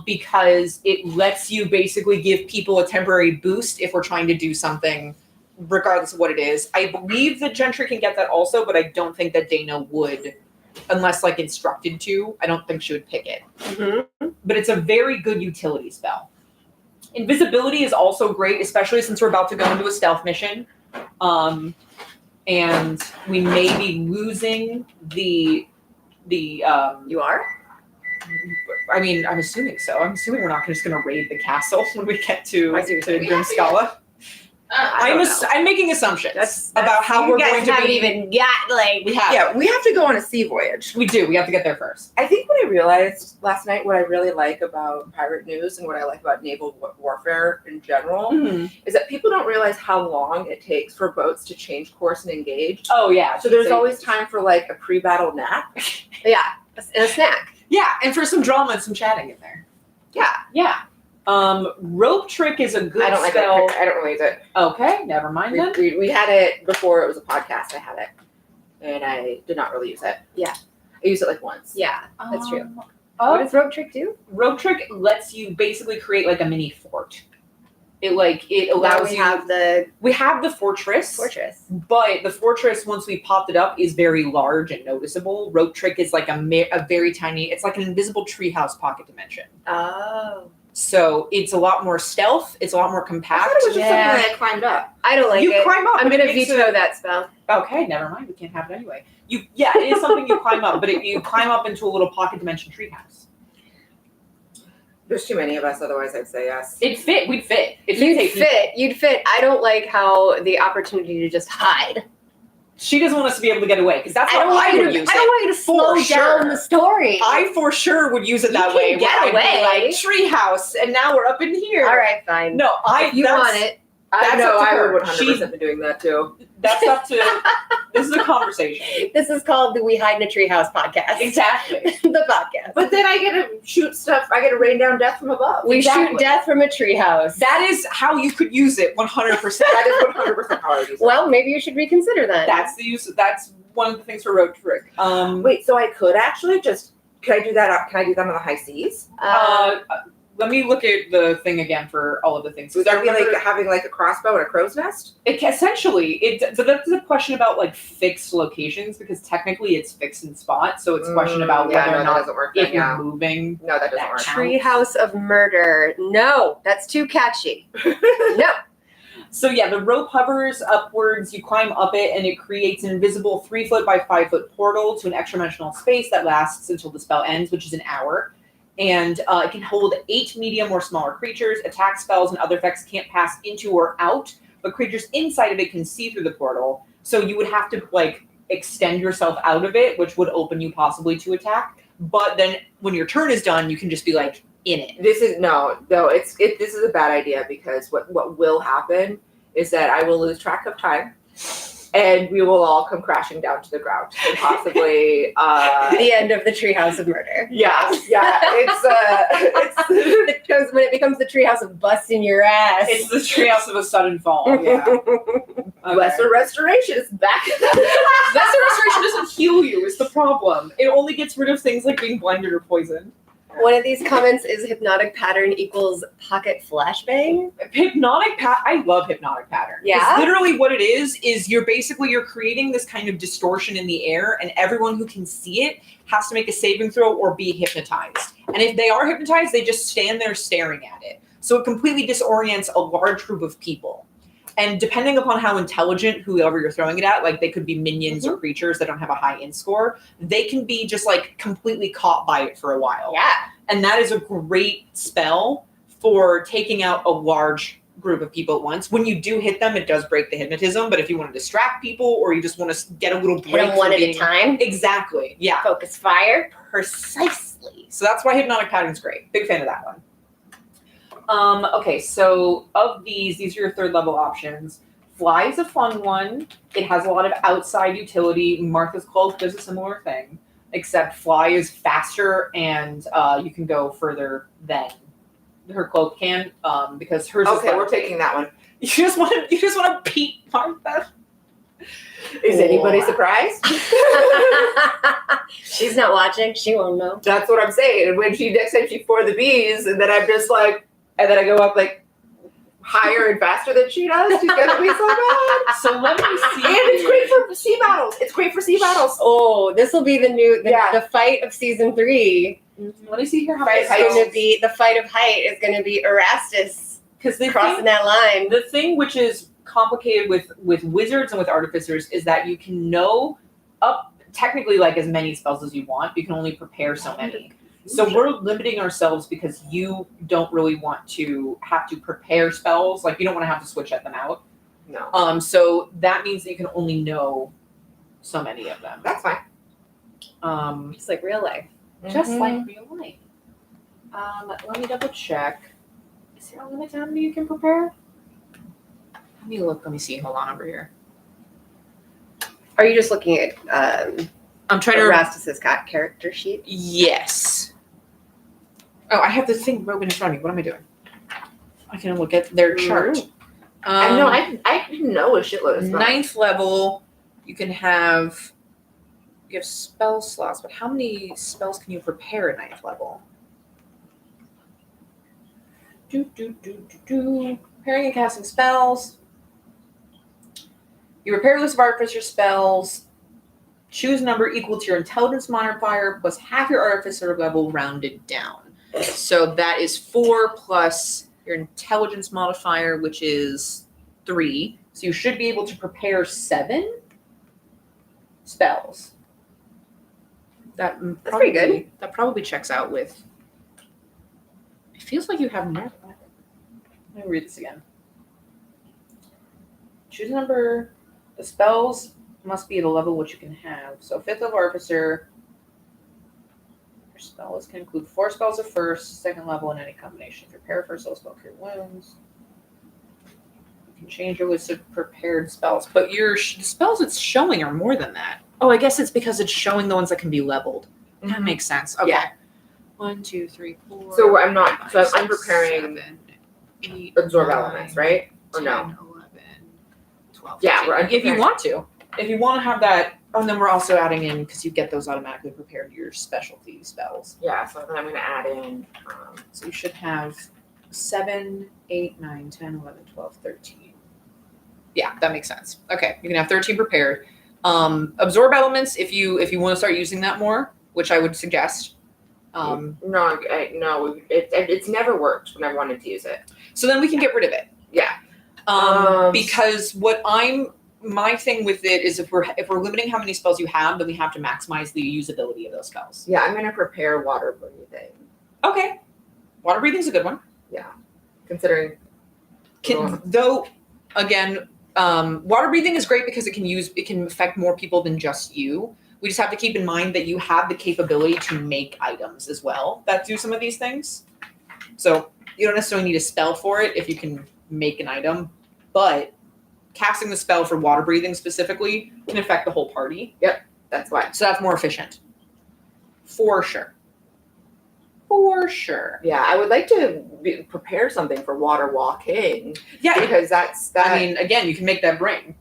because it lets you basically give people a temporary boost if we're trying to do something, regardless of what it is. I believe that Gentry can get that also, but I don't think that Dana would, unless instructed to. I don't think she would pick it. Mm-hmm. But it's a very good utility spell. Invisibility is also great, especially since we're about to go into a stealth mission. And we may be losing the you are? I mean, I'm assuming so. I'm assuming we're not just going to raid the castle when we get to Grimskala. I'm making assumptions about how we're going to haven't be. even got We have. Yeah, we have to go on a sea voyage. We do. We have to get there first. I think what I realized last night, what I really like about pirate news and what I like about naval warfare in general, is that people don't realize how long it takes for boats to change course and engage. Oh yeah. So there's always time for like a pre-battle nap. and a snack. Yeah, and for some drama and some chatting in there. Yeah. Rope trick is a good I don't like spell. it. I don't really use it. Okay, never mind then. We had it before it was a podcast. I had it, and I did not really use it. Yeah. I used it like once. Yeah, that's true. What What does rope trick do? Rope trick lets you basically create like a mini fort. It allows we you. We have the fortress, but the fortress, once we popped it up, is very large and noticeable. Rope trick is like a very tiny. It's like an invisible treehouse pocket dimension. Oh. So it's a lot more stealth. It's a lot more compact. I thought it was just something that I climbed up. I don't like You it. climb up. I'm but gonna it makes veto that spell. Okay, never mind. We can't have it anyway. It is something you climb up, but you climb up into a little pocket dimension treehouse. There's too many of us, otherwise I'd say yes. We'd fit. You'd fit. I don't like how the opportunity to just hide. She doesn't want us to be able to get away because that's how I would use it. I don't want you to slow down the story. I for sure would use it that way. Get away. Like treehouse, and now we're up in here. All right, fine. No, if you want it. I know I would her. 100% be doing that too. That's up to. This is a conversation. This is called the We Hide in a Treehouse podcast. Exactly. The podcast. But then I get to shoot stuff. I get to rain down death from above. We shoot death from a treehouse. That is how you could use it. 100%. That is 100% how I would use it. Well, maybe you should reconsider that. That's the use. That's one of the things for road trick. Wait, so I could actually just. Can I do that? Can I do that on the high seas? Let me look at the thing again for all of the things. Would that be like having like a crossbow and a crow's nest? Essentially, so that's a question about like fixed locations because technically it's fixed in spot. So it's a question about whether or not doesn't work if you're moving. No, that doesn't work. Treehouse of Murder. No, that's too catchy. No. So yeah, the rope hovers upwards, you climb up it, and it creates an invisible 3-foot by 5-foot portal to an extra-dimensional space that lasts until the spell ends, which is an hour. And it can hold 8 medium or smaller creatures. Attack spells and other effects can't pass into or out, but creatures inside of it can see through the portal. So you would have to like extend yourself out of it, which would open you possibly to attack. But then when your turn is done, you can just be like in it. This is this is a bad idea because what will happen is that I will lose track of time. And we will all come crashing down to the ground, and possibly the end of the Treehouse of Murder. Yeah. It's because when it becomes the Treehouse of busting your ass, it's the Treehouse of a sudden fall. Yeah. Okay. Lesser Restoration is back. Lesser Restoration doesn't heal you. Is the problem? It only gets rid of things like being blinded or poisoned. One of these comments is hypnotic pattern equals pocket flashbang. I love hypnotic pattern. Yeah. Literally what it is you're creating this kind of distortion in the air, and everyone who can see it has to make a saving throw or be hypnotized. And if they are hypnotized, they just stand there staring at it. So it completely disorients a large group of people. And depending upon how intelligent whoever you're throwing it at, like they could be minions or creatures that don't have a high int score, they can be just like completely caught by it for a while. Yeah. And that is a great spell for taking out a large group of people at once. When you do hit them, it does break the hypnotism, but if you want to distract people or you just want to get a little break hit them one at a time. Exactly. Yeah. Focus fire. Precisely. So that's why hypnotic pattern's great. Big fan of that one. Okay, so of these are your 3rd level options. Fly is a fun one. It has a lot of outside utility. Martha's Cloak does a similar thing, except Fly is faster and you can go further than her cloak can because hers is we're taking that one. You just want to beat Martha. Is anybody surprised? She's not watching. She won't know. That's what I'm saying. And when next time she for the bees, and then I'm just like, and then I go up like higher and faster than she does, she's gonna be so bad. So let me see. And it's great for sea battles. It's great for sea battles. Oh, this will be the fight of season 3. Let me see here how it's going to be. The fight of height is going to be Erastus because they're crossing that line. The thing which is complicated with wizards and with artificers is that you can know up technically like as many spells as you want. You can only prepare so many. So we're limiting ourselves because you don't really want to have to prepare spells. Like you don't want to have to switch them out. No. So that means that you can only know so many of them. That's fine. Just like real life. Just like real life. Let me double check. Is there a limit to how many you can prepare? Let me look. Let me see. Hold on over here. Are you just looking at I'm trying to. Erastus's character sheet? Yes. Oh, I have this thing open in front of me. What am I doing? I can look at their chart. I know. I didn't know a shitload of spells. 9th level, you have spell slots, but how many spells can you prepare at 9th level? Preparing and casting spells. You prepare a list of artificer spells. Choose a number equal to your intelligence modifier plus half your artificer level rounded down. So that is 4 plus your intelligence modifier, which is 3. So you should be able to prepare 7 spells. That's pretty good. That probably checks out with. It feels like you have more. Let me read this again. Choose a number. The spells must be at a level which you can have. So 5th level artificer. Your spell list can include 4 spells of 1st, 2nd level, in any combination. If you prepare first level spell, cure wounds. You can change your list of prepared spells, but the spells it's showing are more than that. Oh, I guess it's because it's showing the ones that can be leveled. That makes sense. Okay. Yeah. 1, 2, 3, 4. So I'm not. 5, So I'm 6, preparing 7, 8, absorb 9, elements, right? Or 10, no? 11, 12. Yeah, 13. we're If you want to. If you want to have that, and then we're also adding in, because you get those automatically prepared, your specialty spells. Yeah. So then I'm going to add in. So you should have 7, 8, 9, 10, 11, 12, 13. Yeah, that makes sense. Okay, you can have 13 prepared. Absorb elements if you want to start using that more, which I would suggest. No, it's never worked when I wanted to use it. So then we can get rid of it. Yeah. Because my thing with it is if we're limiting how many spells you have, then we have to maximize the usability of those spells. Yeah, I'm going to prepare water breathing. Okay, water breathing is a good one. Yeah, considering. Water breathing is great because it can affect more people than just you. We just have to keep in mind that you have the capability to make items as well that do some of these things. So you don't necessarily need a spell for it if you can make an item, but casting the spell for water breathing specifically can affect the whole party. Yep, that's why. So that's more efficient. For sure. For sure. Yeah, I would like to prepare something for water walking. Yeah, because that's. I mean, again, you can make that ring.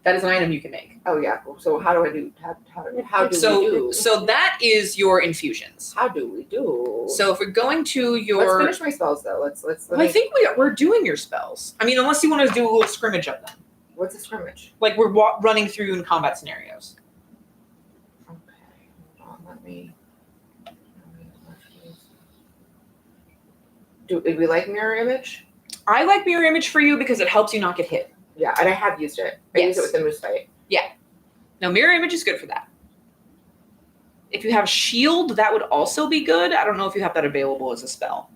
That is an item you can make. Oh yeah. So how do I do? How do we do? So that is your infusions. How do we do? So if we're going to your. Let's finish my spells though. Let's I think we're doing your spells. I mean, unless you want to do a little scrimmage of them. What's a scrimmage? Like we're running through in combat scenarios. Okay. Hold on. Let me. Do we like mirror image? I like mirror image for you because it helps you not get hit. Yeah, and I have used it. I used it with the moose fight. Yeah. No, mirror image is good for that. If you have shield, that would also be good. I don't know if you have that available as a spell.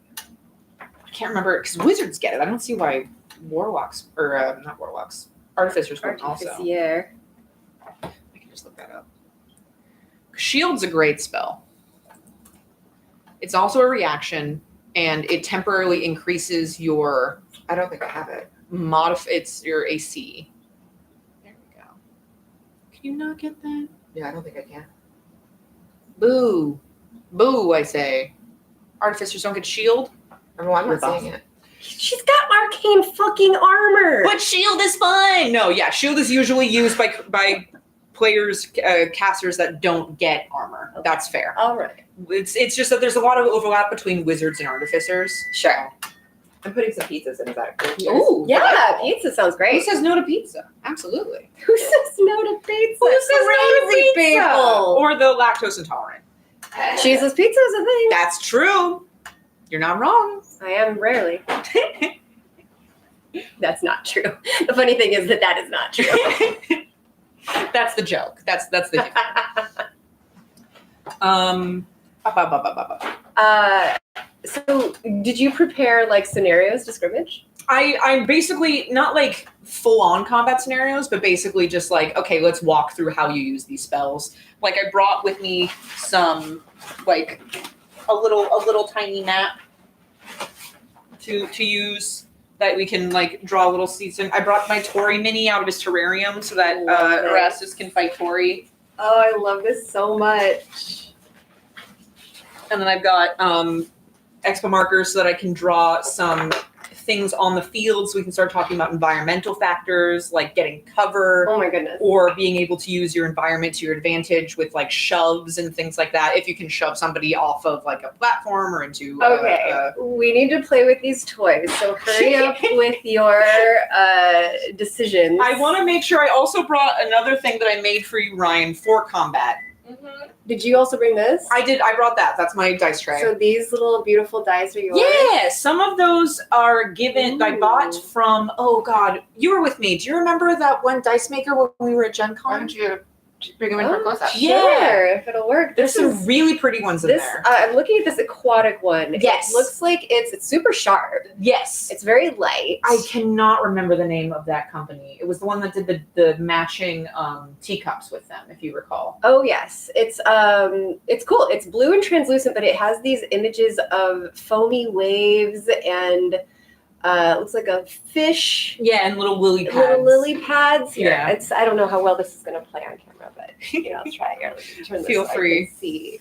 I can't remember because wizards get it. I don't see why warlocks or not warlocks, artificers would also. Artificer. I can just look that up. Shield's a great spell. It's also a reaction, and it temporarily increases your. I don't think I have it. It's your AC. There we go. Can you not get that? Yeah, I don't think I can. Boo. Boo, I say. Artificers don't get shield. I'm not saying it. She's got arcane fucking armor. But shield is fine. No, yeah, shield is usually used by players, casters that don't get armor. Okay. That's fair. All right. It's just that there's a lot of overlap between wizards and artificers. Sure. I'm putting some pizzas in. Is that good? Ooh, yeah, pizza sounds great. Who says no to pizza? Absolutely. Who says no to pizza? Who says no to pizza? People. Or the lactose intolerant. Jesus pizza is a thing. That's true. You're not wrong. I am rarely. That's not true. The funny thing is that is not true. That's the joke. That's the joke. So did you prepare like scenarios to scrimmage? I'm basically not like full on combat scenarios, but basically just like, okay, let's walk through how you use these spells. Like I brought with me some like a little tiny map to use that we can like draw little seeds in. I brought my Tori mini out of his terrarium so that Erastus can fight Tori. Oh, I love this so much. And then I've got expo markers so that I can draw some things on the field so we can start talking about environmental factors like getting cover. Oh my goodness. Or being able to use your environment to your advantage with like shoves and things like that. If you can shove somebody off of like a platform or into we need to play with these toys, so hurry up with your decisions. I want to make sure I also brought another thing that I made for you, Ryan, for combat. Mm-hmm. Did you also bring this? I did. I brought that. That's my dice tray. So these little beautiful dice are yours? Yeah, some of those are given. Ooh. I bought from, oh God, you were with me. Do you remember that one dice maker when we were at Gen Con? Why don't you bring them in for close-up? Yeah. Sure, if it'll work. There's some really pretty ones in there. I'm looking at this aquatic one. Yes. It looks like it's super sharp. Yes. It's very light. I cannot remember the name of that company. It was the one that did the matching teacups with them, if you recall. Oh yes. It's cool. It's blue and translucent, but it has these images of foamy waves and looks like a fish. Yeah, and little lily pads. Little lily pads. Here. Yeah. I don't know how well this is going to play on camera, but I'll try it. Turn this Feel so free. I can see.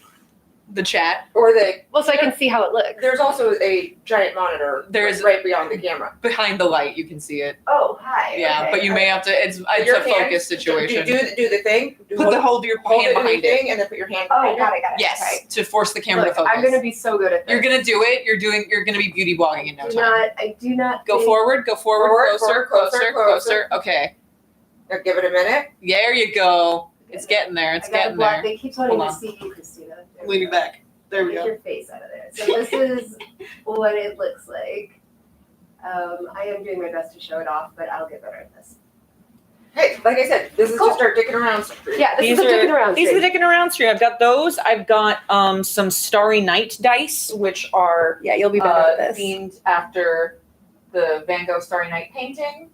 The chat. Or the So I can see how it looks. There's also a giant monitor. There's right beyond the camera. Behind the light, you can see it. Oh, hi. Yeah, okay. but you may have to. It's a focus situation. Do the thing. Hold your hand behind it. And then put your hand. Oh, got it. Yes, Okay. to force the camera Look, to focus. I'm gonna be so good at this. You're gonna do it. You're gonna be beauty blogging in no time. I do not. Go think- forward. Closer. Closer. Okay. Now give it a minute. There you go. It's getting there. It's I gotta getting block. there. They keep wanting Hold to on. see you, Cristina. Lean it back. There we Take go. your face out of there. So this is what it looks like. I am doing my best to show it off, but I'll get better at this. Hey, like I said, this is Cool. just our dicking around stream. Yeah, this is a dicking around. These are the stream. dicking around stream. I've got those. I've got some Starry Night dice, which are Yeah, you'll be better at this. themed after the Van Gogh Starry Night painting.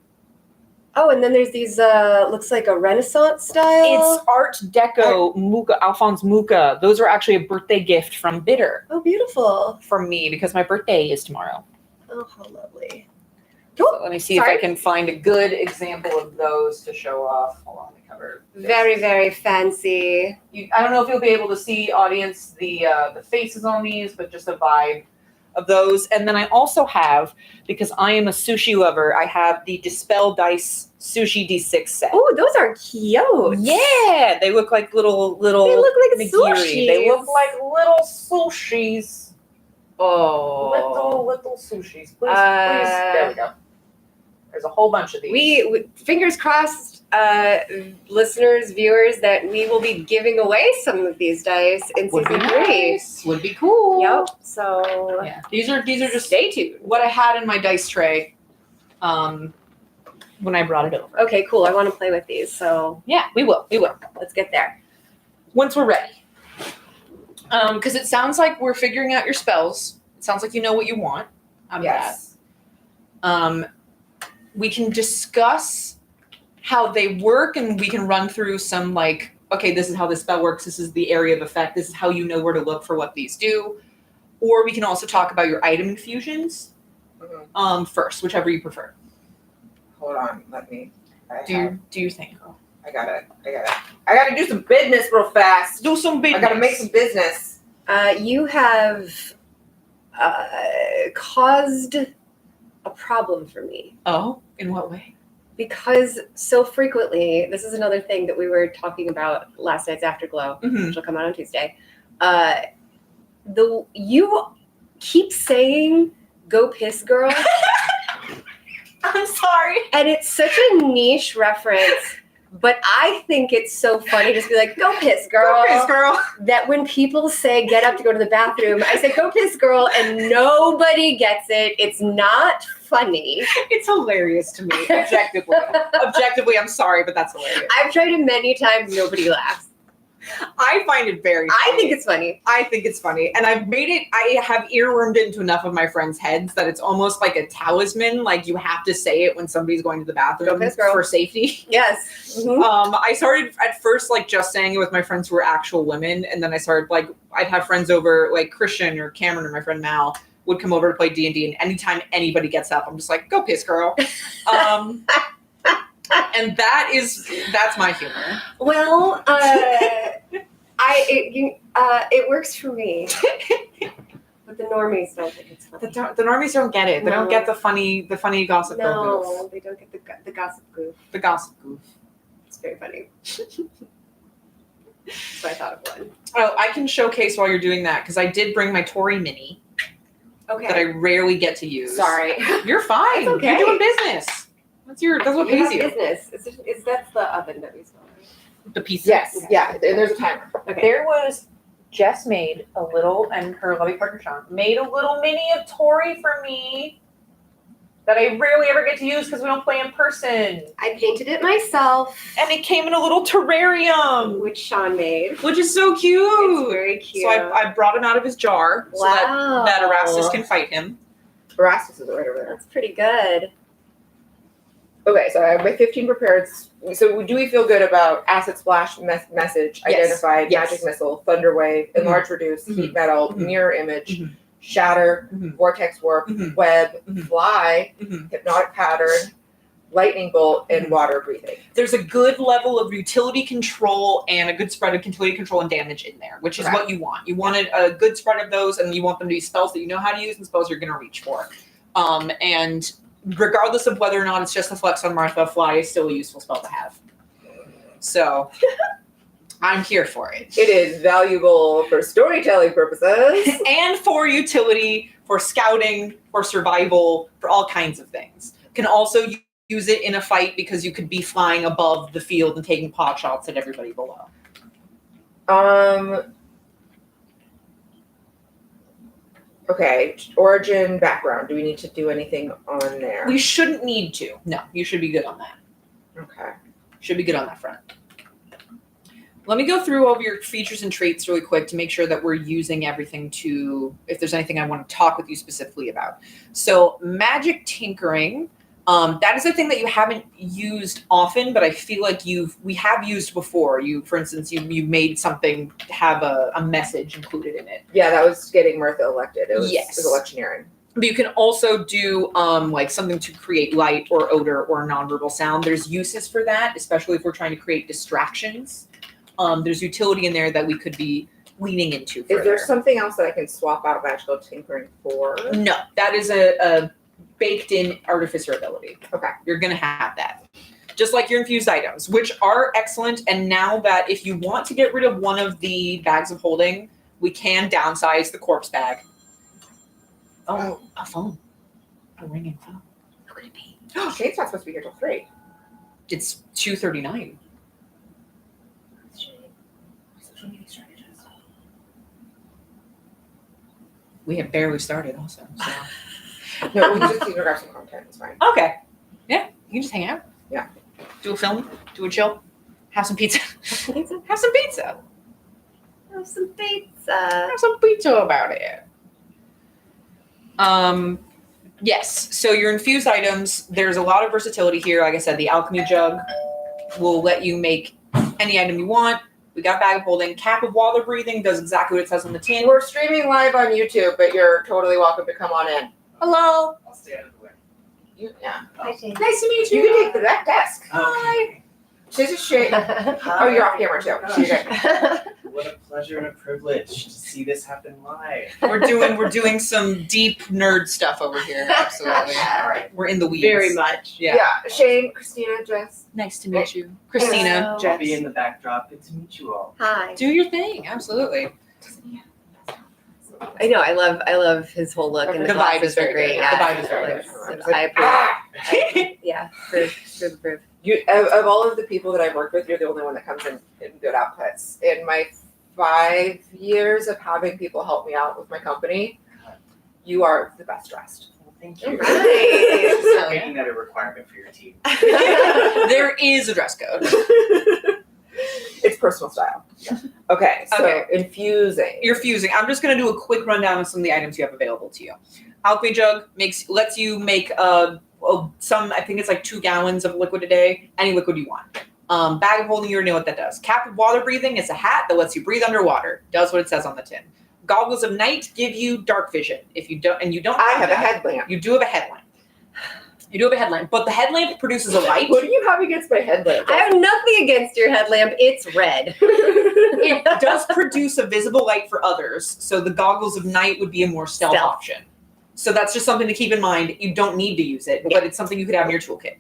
Oh, and then there's these. Looks like a Renaissance style. It's Art Deco Mucha, Alphonse Mucha. Those are actually a birthday gift from Bitter Oh, beautiful. from me because my birthday is tomorrow. Oh, how lovely. So let me see if Sorry. I can find a good example of those to show off. Hold on, let me cover. this. Very, very fancy. I don't know if you'll be able to see, audience, the faces on these, but just a vibe of those. And then I also have, because I am a sushi lover, I have the Dispel Dice Sushi D6 set. Oh, those are cute. Yeah, they look like little They look like nigiri. sushi. They look like little sushis. Oh. Little sushis. Please, there we go. There's a whole bunch of these. We fingers crossed, listeners, viewers, that we will be giving away some of these dice in would be season 3. nice. Would be cool. Yep. So Yeah. These are just stay tuned. what I had in my dice tray when I brought it over. Okay, cool. I want to play with these, so Yeah, we will. let's get there. Once we're ready. Because it sounds like we're figuring out your spells. It sounds like you know what you want out of Yes. that. We can discuss how they work, and we can run through some like, okay, this is how this spell works. This is the area of effect. This is how you know where to look for what these do. Or we can also talk about your item infusions first, whichever you prefer. Hold on, let me. Do your thing. I gotta do some business real fast. Do some business. I gotta make some business. You have caused a problem for me. Oh, in what way? Because so frequently, this is another thing that we were talking about last night's Afterglow, Mm-hmm. which will come out on Tuesday. You keep saying "Go piss, girl," I'm sorry. and it's such a niche reference. But I think it's so funny to be like, "Go piss, girl." Go piss, girl. That when people say "Get up to go to the bathroom," I say "Go piss, girl," and nobody gets it. It's not funny. It's hilarious to me, objectively. Objectively, I'm sorry, but that's hilarious. I've tried it many times. Nobody laughs. I find it very funny. I think it's funny. I think it's funny. And I've made it, I have earwormed it into enough of my friends' heads that it's almost like a talisman. Like you have to say it when somebody's going to the bathroom for safety. Yes. Mm-hmm. I started at first like just saying it with my friends who were actual women. And then I started like, I'd have friends over like Christian or Cameron or my friend Mal would come over to play D&D. And anytime anybody gets up, I'm just like, go piss, girl. And that's my humor. Well, it works for me, but the normies don't think it's funny. The normies don't get it. They don't get the funny gossip. No, they don't get the gossip goof. The gossip goof. It's very funny. So I thought of one. Oh, I can showcase while you're doing that because I did bring my Tory Mini. Okay. That I rarely get to use. Sorry. You're fine. It's okay. You're doing business. That's what pays you. Business. That's the oven that we smell. The pizza. Yes. Yeah. There's a timer. Okay. There was Jess made a little, and her lovely partner Sean made a little mini of Tori for me that I rarely ever get to use because we don't play in person. I painted it myself, And it came in a little terrarium, which Sean made. which is so cute. It's very cute. So I brought him out of his jar so that Erastus can fight him. Erastus is right over there. That's pretty good. Okay, so I have my 15 prepared. So do we feel good about acid splash, message, Yes. identified, Yes. magic missile, thunder wave, enlarge, reduce, heat metal, mirror image, shatter, vortex warp, web, fly, hypnotic pattern, lightning bolt, and water breathing. There's a good level of utility control and a good spread of utility control and damage in there, which is what you want. You want a good spread of those, and you want them to be spells that you know how to use and spells you're going to reach for. And regardless of whether or not it's just a flex on Martha, fly is still a useful spell to have. So I'm here for it. It is valuable for storytelling purposes. And for utility, for scouting, for survival, for all kinds of things. Can also use it in a fight because you could be flying above the field and taking pot shots at everybody below. Okay, origin, background. Do we need to do anything on there? We shouldn't need to. No, you should be good on that. Okay. Should be good on that front. Let me go through over your features and traits really quick to make sure that we're using everything if there's anything I want to talk with you specifically about. So magic tinkering, that is a thing that you haven't used often, but I feel like we have used before. For instance, you made something have a message included in it. Yeah, that was getting Martha elected. It was electioneering. But you can also do like something to create light or odor or nonverbal sound. There's uses for that, especially if we're trying to create distractions. There's utility in there that we could be leaning into further. Is there something else that I can swap out magical tinkering for? No, that is a baked-in artificer ability. Okay. You're going to have that. Just like your infused items, which are excellent. And now that if you want to get rid of one of the bags of holding, we can downsize the corpse bag. Oh, a phone. A ringing phone. Who could it be? Shane's not supposed to be here till 3. It's 2:39. We have barely started also. So. No, we just need to grab some content. It's fine. Okay. Yeah, you can just hang out. Yeah. Do a film, do a chill, have some pizza. Have some pizza. Have some pizza. Have some pizza about it. Yes, so your infused items, there's a lot of versatility here. Like I said, the alchemy jug will let you make any item you want. We got bag of holding. Cap of water breathing does exactly what it says on the tin. We're streaming live on YouTube, but you're totally welcome to come on in. Hello. I'll stay out of the way. Yeah. Hi, Shane. Nice to meet You can take the back desk. Hi. This is Shane. Oh, you're off camera too. So you're good. What a pleasure and a privilege to see this happen live. We're doing some deep nerd stuff over here. Absolutely. All right. We're in the weeds. Very much. Yeah. Yeah. Shane, Cristina, Jess. Nice to meet you. Christina. Hello. I'll be in the backdrop. Good to meet you all. Hi. Do your thing. Absolutely. I know. I love his whole look, and The vibe is very great. good. Yeah, The vibe is very good. I approve. Yeah, for the proof. Of all of the people that I've worked with, you're the only one that comes in good outputs. In my 5 years of having people help me out with my company, you are the best dressed. Well, thank you. Nice. Just making that a requirement for your team. There is a dress code. It's personal style. Okay, so infusing. You're fusing. I'm just going to do a quick rundown of some of the items you have available to you. Alchemy Jug lets you make I think it's like 2 gallons of liquid a day, any liquid you want. Bag of holding, you already know what that does. Cap of water breathing is a hat that lets you breathe underwater. Does what it says on the tin. Goggles of night give you dark vision. If you don't, and you don't, I have a headlamp. You do have a headlamp. You do have a headlamp, but the headlamp produces a light. What do you have against my headlamp? I have nothing against your headlamp. It's red. It does produce a visible light for others, so the goggles of night would be a more stealth option. So that's just something to keep in mind. You don't need to use it, but it's something you could have in your toolkit.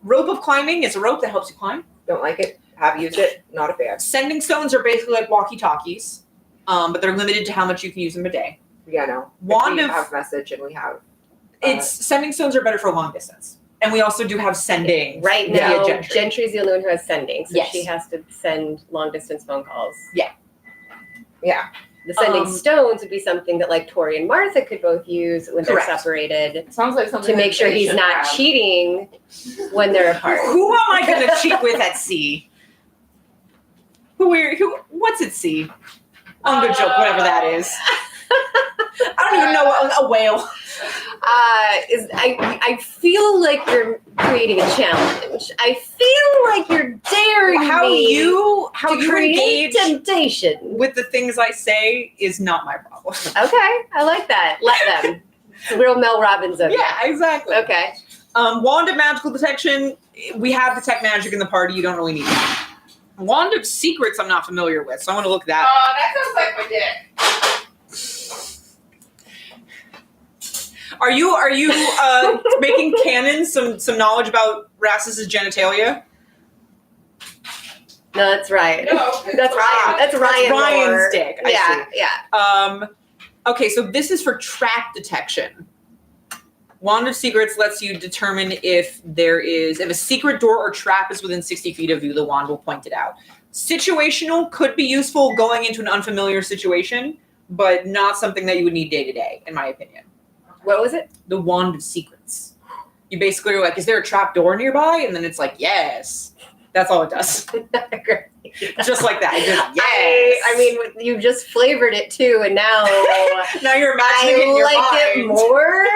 Rope of climbing is a rope that helps you climb. Don't like it. Have used it. Not a fan. Sending stones are basically like walkie-talkies, but they're limited to how much you can use them a day. Yeah, no. Wand we of have message and we have. Sending stones are better for long distance, and we also do have sending. Right now, Gentry. Gentry's the only one who has sending, so Yes. she has to send long distance phone calls. Yeah. The sending stones would be something that like Tori and Martha could both use when Correct. they're separated Sounds like something to make sure he's not cheating when they're apart. Who am I going to cheat with at sea? What's at sea? I'm gonna joke, whatever that is. I don't even know what a whale. I feel like you're creating a challenge. I feel like you're daring How me you to create engage temptation. with the things I say is not my problem. Okay, I like that. Let them. It's a real Mel Robbins of Yeah, exactly. Okay. Wand of magical detection. We have detect magic in the party. You don't really need that. Wand of secrets. I'm not familiar with, so I want to look that. That sounds like my dick. Are you making canon some knowledge about Erastus's genitalia? No, that's right. No, That's Ryan. That's Ryan. Ryan's Moore. dick. I see. Yeah. Okay, so this is for trap detection. Wand of Secrets lets you determine if a secret door or trap is within 60 feet of you, the wand will point it out. Situational could be useful going into an unfamiliar situation, but not something that you would need day to day, in my opinion. What was it? The Wand of Secrets. You basically are like, is there a trap door nearby? And then it's like, yes. That's all it does. Just like that. Just, yes. I mean, you just flavored it too, and now now you're imagining it in your it mind. more.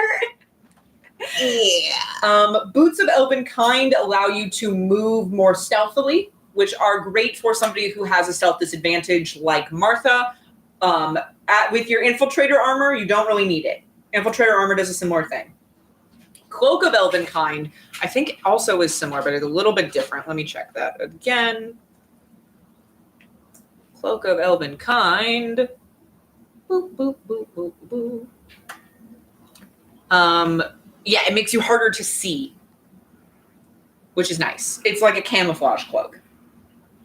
Yeah. Boots of Elven Kind allow you to move more stealthily, which are great for somebody who has a stealth disadvantage like Martha. With your Infiltrator armor, you don't really need it. Infiltrator armor does a similar thing. Cloak of Elven Kind, I think also is similar, but it's a little bit different. Let me check that again. Cloak of Elven Kind. Boop, boop, boop, boop, boop. Yeah, it makes you harder to see, which is nice. It's like a camouflage cloak.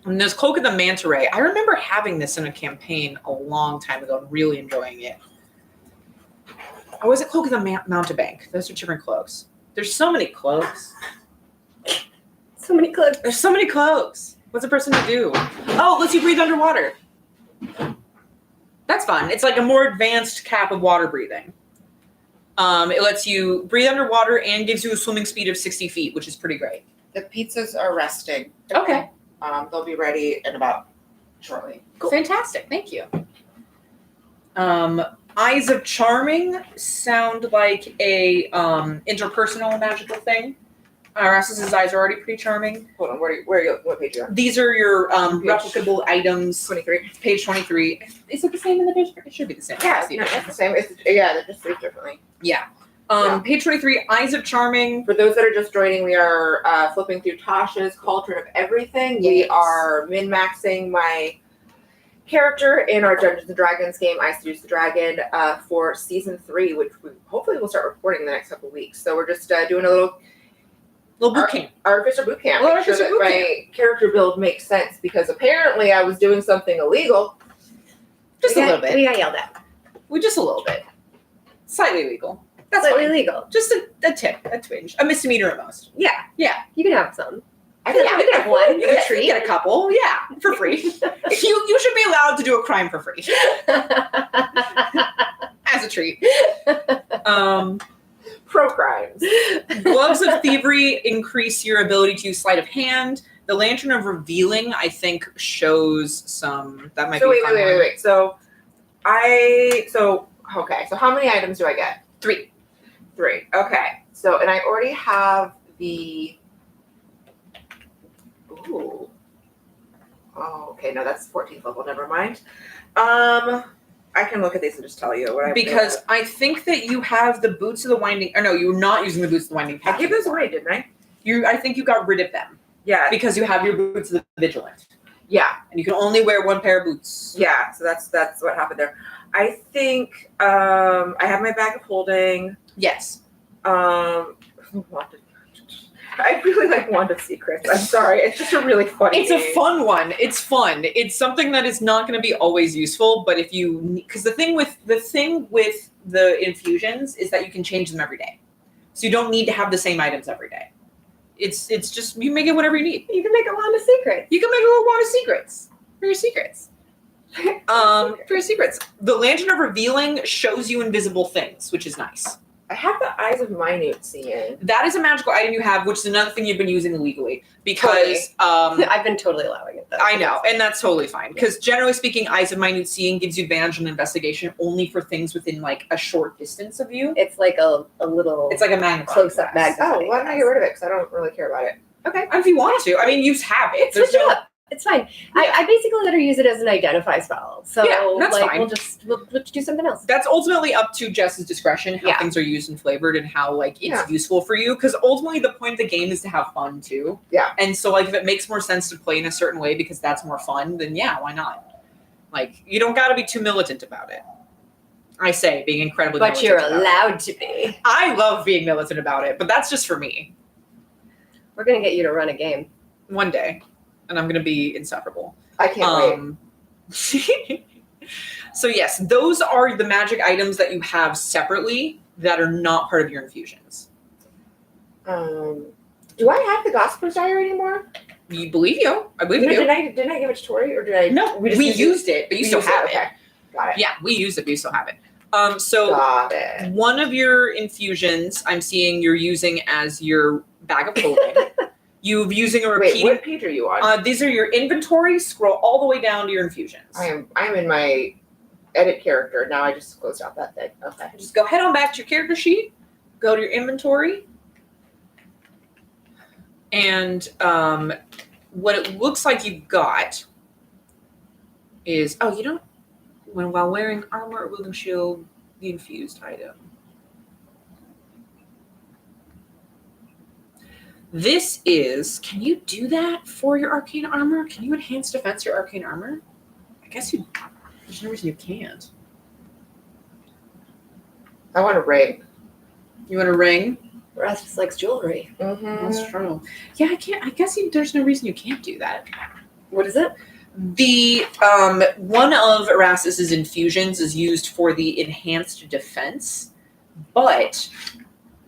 And there's Cloak of the Manta Ray. I remember having this in a campaign a long time ago and really enjoying it. Or was it Cloak of the Mountebank? Those are different cloaks. There's so many cloaks. So many cloaks. There's so many cloaks. What's a person to do? Oh, it lets you breathe underwater. That's fun. It's like a more advanced cap of water breathing. It lets you breathe underwater and gives you a swimming speed of 60 feet, which is pretty great. The pizzas are resting. Okay. They'll be ready in about shortly. Cool. Fantastic. Thank you. Eyes of Charming sound like a interpersonal magical thing. Erastus's eyes are already pretty charming. Hold on, where are you? What page are you on? These are your replicable items. 23. Page 23. Is it the same in the page? It should be the same. Yeah, no, it's the same. They're just saved differently. Yeah. Page 23, Eyes of Charming. For those that are just joining, we are flipping through Tasha's Cauldron of Everything. Yes. We are min-maxing my character in our Dungeons & Dragons game, I Seduce the Dragon, for Season 3, which we hopefully will start recording in the next couple of weeks. So we're just doing a little boot camp. Artificer Bootcamp. Well, Make sure that my character build makes sense, because apparently I was doing something illegal. Just a little bit. We got yelled at. Just a little bit. Slightly illegal. That's Slightly fine. illegal. Just a tip, a twinge, a misdemeanor at most. Yeah. Yeah. You can have some. I You can have one. You get a couple, yeah, for free. you should be allowed to do a crime for free as a treat. Pro crimes. Gloves of Thievery increase your ability to use sleight of hand. The Lantern of Revealing, I think, shows some. That might So be. wait. So how many items do I get? 3. Okay. So, and I already have the. Ooh. Oh, okay. No, that's 14th level. Never mind. I can look at these and just tell you what I. Because I think that you have the Boots of the Winding. Or no, you're not using the Boots of the Winding Path. I gave those away, didn't I? I think you got rid of them. Yeah. Because you have your Boots of the Vigilant. Yeah. And you can only wear 1 pair of boots. Yeah. So that's what happened there. I think I have my bag of holding. Yes. I really like Wand of Secrets. I'm sorry. It's just a really funny It's a fun one. It's fun. It's something that is not going to be always useful, but if you, because the thing with the infusions is that you can change them every day. So you don't need to have the same items every day. It's just, you make it whatever you need. You can make a Wand of Secrets. You can make a little Wand of Secrets for your secrets. For your secrets. The Lantern of Revealing shows you invisible things, which is nice. I have the Eyes of Minute seeing. That is a magical item you have, which is another thing you've been using illegally. Because I've been totally allowing it though. I know, and that's totally fine. Because generally speaking, Eyes of Minute Seeing gives you advantage on investigation only for things within like a short distance of you. It's like a little. It's like a magnifying close-up glass. magnifying. Oh, why don't I get rid of it? Because I don't really care about it. Okay, if you want to. I mean, you have it. Switch it up. It's fine. Yeah. I basically let her use it as an identify spell. So Yeah, that's like fine. we'll do something else. That's ultimately up to Jess's discretion how Yeah. things are used and flavored and how like it's Yeah. useful for you. Because ultimately the point of the game is to have fun too. Yeah. And so like if it makes more sense to play in a certain way because that's more fun, then yeah, why not? Like you don't got to be too militant about it. I say being incredibly. But you're militant about it. allowed to be. I love being militant about it, but that's just for me. We're gonna get you to run a game. One day, and I'm gonna be insufferable. I can't wait. So yes, those are the magic items that you have separately that are not part of your infusions. Do I have the Gospel's Diary anymore? You believe you? I believe you. Didn't I give it to Tori, or did I? No, we used it, but you still have it. Okay. Got it. Yeah, we used it, but you still have it. So Got it. one of your infusions, I'm seeing you're using as your bag of holding. You're using a Wait, repeat. what page are you on? These are your inventory. Scroll all the way down to your infusions. I'm in my edit character. Now I just closed out that thing. Okay. Just go head on back to your character sheet. Go to your inventory. And what it looks like you've got is while wearing armor or wielding shield, the infused item. This is, can you do that for your arcane armor? Can you enhance defense your arcane armor? I guess there's no reason you can't. I want a ring. You want a ring? Erastus likes jewelry. Mm-hmm. That's true. Yeah, I can't. I guess there's no reason you can't do that. What is it? The one of Erastus's infusions is used for the enhanced defense, but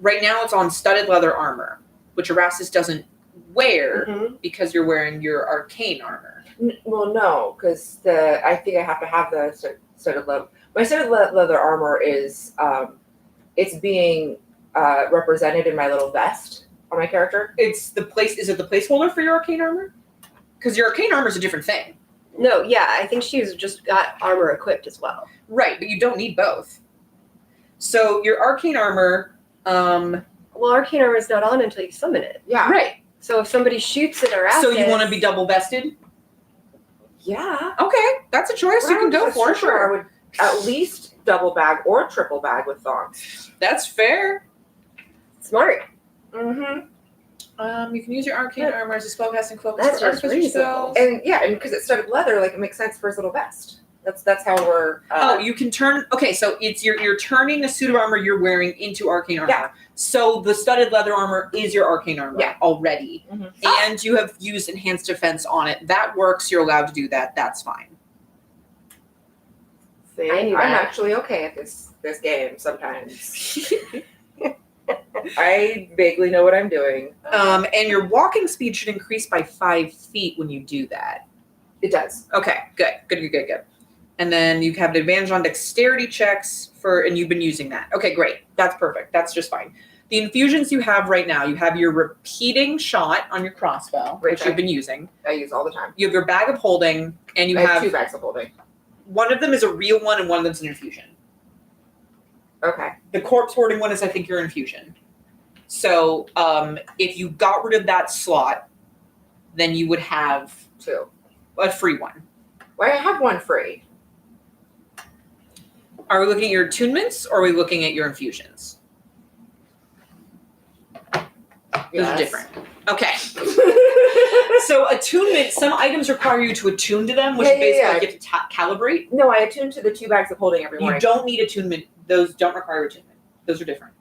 right now it's on studded leather armor, which Erastus doesn't wear because you're wearing your arcane armor. Well, no, because I think I have to have the studded leather. My studded leather armor is it's being represented in my little vest on my character. Is it the placeholder for your arcane armor? Because your arcane armor is a different thing. No, yeah, I think she's just got armor equipped as well. Right, but you don't need both. So your arcane armor. Well, arcane armor is not on until you summon it. Yeah. Right. So if somebody shoots at Erastus... So you want to be double vested? Yeah. Okay, that's a choice you can go for. Sure. I would at least double bag or triple bag with thongs. That's fair. Smart. Mm-hmm. You can use your arcane armor as a spellcasting focus That's for just artificer spells. And because it's studded leather, like it makes sense for his little vest. That's how we're. You can turn. Okay, so it's you're turning the suit of armor you're wearing into arcane armor. Yeah. So the studded leather armor is your arcane armor already, and you have used enhanced defense on it. That works. You're allowed to do that. That's fine. See, I'm actually okay at this game sometimes. I vaguely know what I'm doing. And your walking speed should increase by 5 feet when you do that. It does. Okay, good. And then you have an advantage on dexterity checks and you've been using that. Okay, great. That's perfect. That's just fine. The infusions you have right now, you have your repeating shot on your crossbow, which you've been using. I use all the time. You have your bag of holding, and you I have 2 bags of holding. one of them is a real one, and one of them's an infusion. Okay. The corpse hoarding one is, I think, your infusion. So if you got rid of that slot, then you would have 2. a free one. Well, I have 1 free. Are we looking at your attunements, or are we looking at your infusions? Those are different. Okay. So attunement, some items require you to attune to them, which is basically like you have to calibrate. No, I attune to the 2 bags of holding every morning. You don't need attunement. Those don't require attunement. Those are different.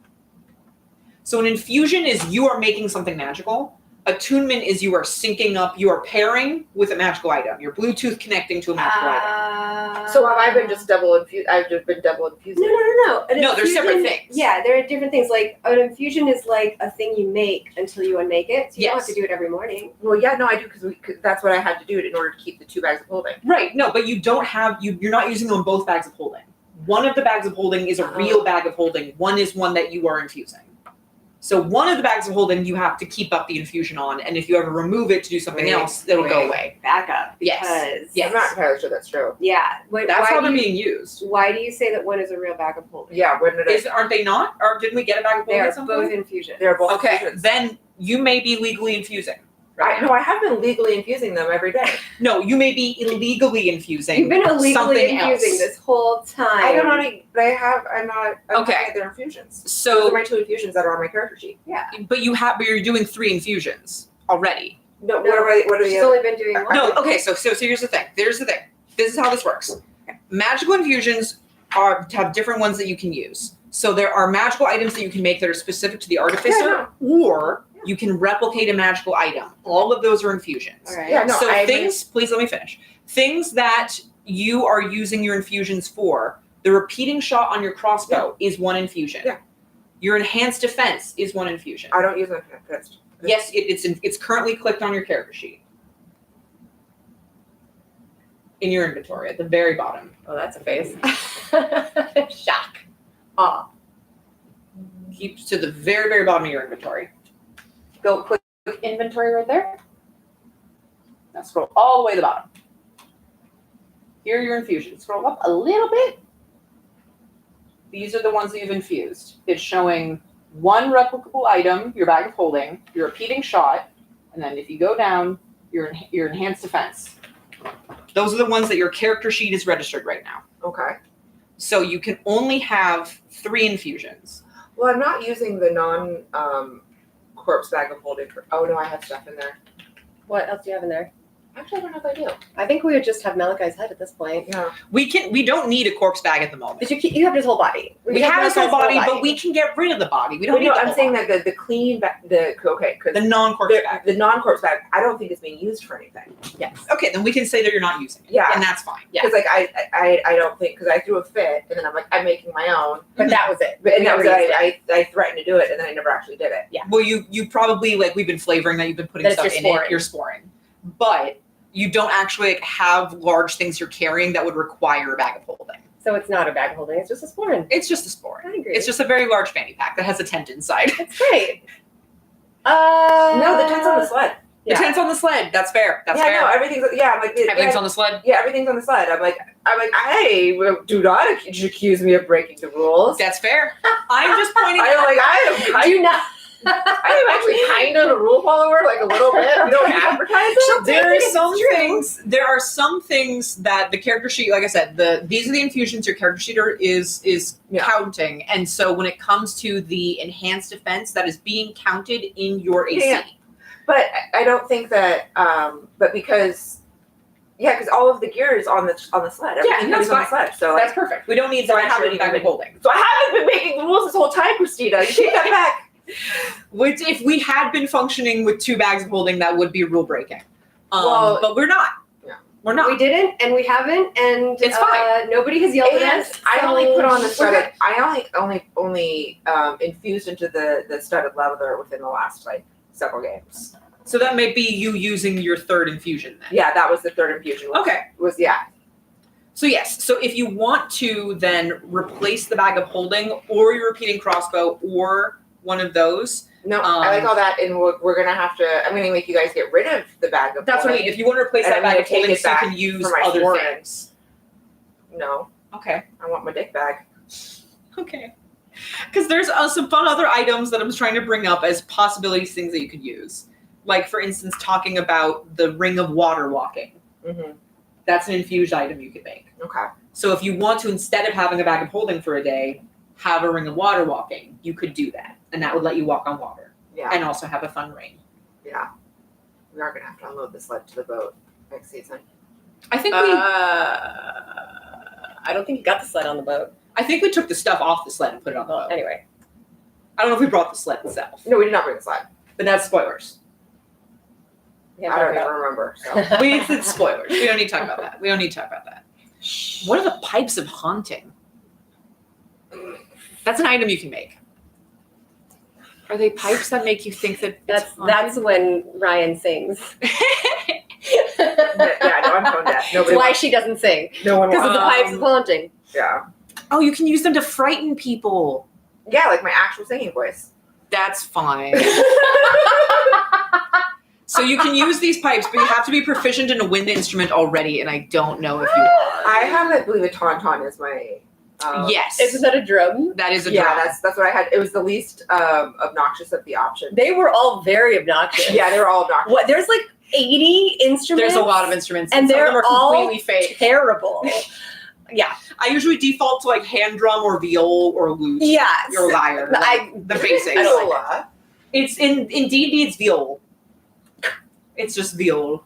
So an infusion is you are making something magical. Attunement is you are syncing up, you are pairing with a magical item. You're Bluetooth connecting to a magical item. So have I been just double infused? I've just been double infused. No. No, they're separate things. Yeah, they're different things. Like an infusion is like a thing you make until you unmake it. So you don't have to do it every morning. Well, yeah, no, I do because that's what I had to do in order to keep the 2 bags of holding. Right. No, but you don't have you're not using them in both bags of holding. One of the bags of holding is a real bag of holding. One is one that you are infusing. So one of the bags of holding you have to keep up the infusion on, and if you ever remove it to do something else, it'll go away. Back up. Yes. I'm not entirely sure that's true. Yeah. That's how they're being used. Why do you say that one is a real bag of holding? Yeah, when did Aren't they not? Or didn't we get a bag of They holding are at some both point? infusions. They're both Okay, infusions. then you may be legally infusing. I have been legally infusing them every day. No, you may be illegally infusing. You've been illegally something infusing else. this whole time. I don't know, but I'm not Okay. at their infusions. Those So, are my 2 infusions that are on my character sheet. but you're doing 3 infusions already. No, No, what are She's the only been doing one. No, okay, so here's the thing. This is how this works. Magical infusions have different ones that you can use. So there are magical items that you can make that are specific to the artificer, or you can replicate a magical item. All of those are infusions. All right. Yeah, no, So please let me finish. Things that you are using your infusions for, the repeating shot on your crossbow is 1 infusion. Yeah. Your enhanced defense is 1 infusion. I don't use them fixed. Yes, it's currently clicked on your character sheet. In your inventory, at the very bottom. Oh, that's a face. Shock. Aw. Keep to the very, very bottom of your inventory. Go quick inventory right there. Now scroll all the way to the bottom. Here are your infusions. Scroll up a little bit. These are the ones that you've infused. It's showing 1 replicable item, your bag of holding, your repeating shot, and then if you go down, your enhanced defense. Those are the ones that your character sheet is registered right now. Okay. So you can only have 3 infusions. Well, I'm not using the corpse bag of holding. Oh no, I have stuff in there. What else do you have in there? Actually, I don't know if I do. I think we would just have Malachi's head at this point. Yeah. We don't need a corpse bag at the moment. Did you have his whole body? We have his whole Malachi's body, but we can get rid of the body. We don't But need no, the I'm whole saying body. that the clean bag, because The non-corpse bag. the non-corpse bag, I don't think it's being used for anything. Yes. Okay, then we can say that you're not using it. Yeah. And that's fine. Yeah. Because like I don't think, because I threw a fit and then I'm like, I'm making my own. But that was it. But and that was never used it. I threatened to do it and then I never actually did it. Yeah. Well, you probably, like, we've been flavoring that you've been putting That it's stuff just in sporing. it. You're sporing. But you don't actually have large things you're carrying that would require a bag of holding. So it's not a bag holding, it's just a sporin. It's just a spore. I agree. It's just a very large fanny pack that has a tent inside. It's great. No, the tent's on the sled. The tent's on the sled. That's fair. That's yeah, fair. no, everything's I'm like Everything's on the sled. Yeah, everything's on the sled. I'm like, hey, do not accuse me of breaking the rules. That's fair. I'm just pointing I'm like, I Do not. am actually kind of a rule follower, like a little bit. We don't advertise it. There are some things that the character sheet, like I said, these are the infusions your character sheet is counting, and so when it comes to the enhanced defense, that is being counted in your AC. Yeah. But I don't think that. But because all of the gear is on the sled. Everything that's is on the sled. So That's perfect. We don't need So that I haven't extra bag even of holding. So I haven't been making the rules this whole time, Cristina. You take that back. Which, if we had been functioning with 2 bags of holding, that would be rule breaking. But we're not. Yeah. We're not. We didn't, and we haven't, and It's fine. Nobody has yelled at And us. I so only put on the we're studded. good. I only infused into the studded leather within the last several games. So that may be you using your 3rd infusion then. Yeah, that was the 3rd infusion. Okay. So yes, so if you want to then replace the bag of holding or your repeating crossbow or one of those. No, I like all that, and we're gonna have to. I'm gonna make you guys get rid of the bag of. That's what I mean. If you want to replace And that I'm bag of gonna take holding, it so you back can use for my other foreign. things. No, Okay. I want my dick bag. Okay. Because there's some fun other items that I'm trying to bring up as possibilities, things that you could use. Like, for instance, talking about the ring of water walking. Mm-hmm. That's an infused item you could make. Okay. So if you want to, instead of having a bag of holding for a day, have a ring of water walking, you could do that. And that would let you walk on water. Yeah. And also have a fun ring. Yeah. We are gonna have to unload the sled to the boat next season. I think I don't think you got the sled on the boat. I think we took the stuff off the sled and put it on the boat. Anyway. I don't know if we brought the sled itself. No, we did not bring the sled. But that's spoilers. Yeah, I don't even remember. So. It's spoilers. We don't need to talk about that. What are the pipes of haunting? That's an item you can make. Are they pipes that make you think that That's when Ryan sings. Yeah, no, I'm tone deaf. That's why she doesn't sing. No one Because of wants. the pipes of haunting. Yeah. Oh, you can use them to frighten people. Yeah, like my actual singing voice. That's fine. So you can use these pipes, but you have to be proficient in a wind instrument already, and I don't know if you are. I have, I believe, a tauntaun is my. Yes. Isn't that a drum? That is a Yeah, drum. that's what I had. It was the least obnoxious of the options. They were all very obnoxious. Yeah, they were all obnoxious. What? There's like 80 instruments. There's a lot of instruments, and some of they're them are all completely fake. terrible. Yeah. I usually default to like hand drum or viol or lute. Yeah. Or lyre. The basics. I don't Viola. It's in D&D it's viol. It's just viol.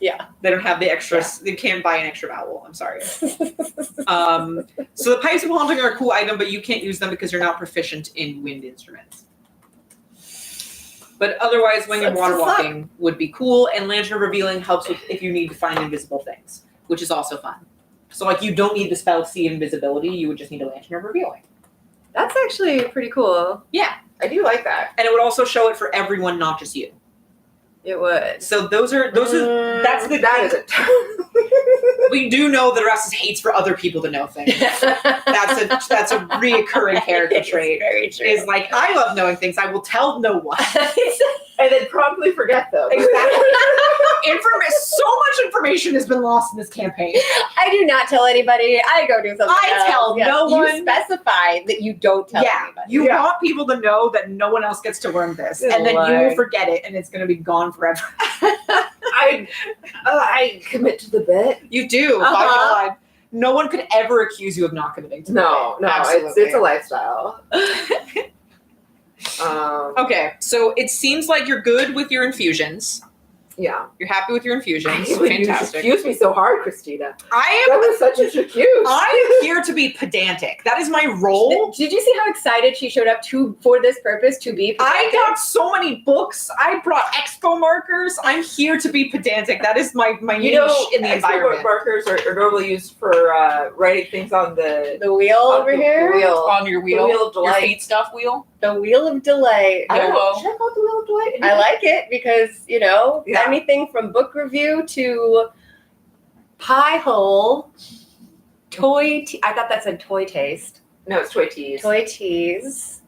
Yeah. They don't have the extras. They can't buy an extra vowel. I'm sorry. So the pipes of haunting are a cool item, but you can't use them because you're not proficient in wind instruments. But otherwise, when you're That's water so fun. walking would be cool, and lantern revealing helps with if you need to find invisible things, which is also fun. So like you don't need the spell see invisibility, you would just need a lantern of revealing. That's actually pretty cool. Yeah. I do like that. And it would also show it for everyone, not just you. It would. So that's the That thing. is it. We do know that Erastus hates for other people to know things. That's a reoccurring character trait. Very true. Is like, I love knowing things. I will tell no one. And then promptly forget them. Exactly. So much information has been lost in this campaign. I do not tell anybody. I go do something I else. tell no You one. specify that you don't tell anybody. You want people to know that no one else gets to learn this, Good and then you Lord. will forget it, and it's going to be gone forever. I commit to the bit. You do. By God. No one could ever accuse you of not committing to No, the bit. it's a lifestyle. Okay, so it seems like you're good with your infusions. Yeah. You're happy with your infusions. You Fantastic. confused me so hard, Christina. I That was such a confuse. am here to be pedantic. That is my role. Did you see how excited she showed up for this purpose to be? I got so many books. I brought expo markers. I'm here to be pedantic. That is my niche in the environment. Markers are normally used for writing things on the wheel over the here. wheel. On your wheel, The wheel of your delight. feet stuff wheel. The wheel of delight. I don't know. Yellow. Should I call it the wheel of delight? I like it because, Yeah. anything from book review to pie hole, I thought that said toy taste. No, it's toy teas. Toy teas.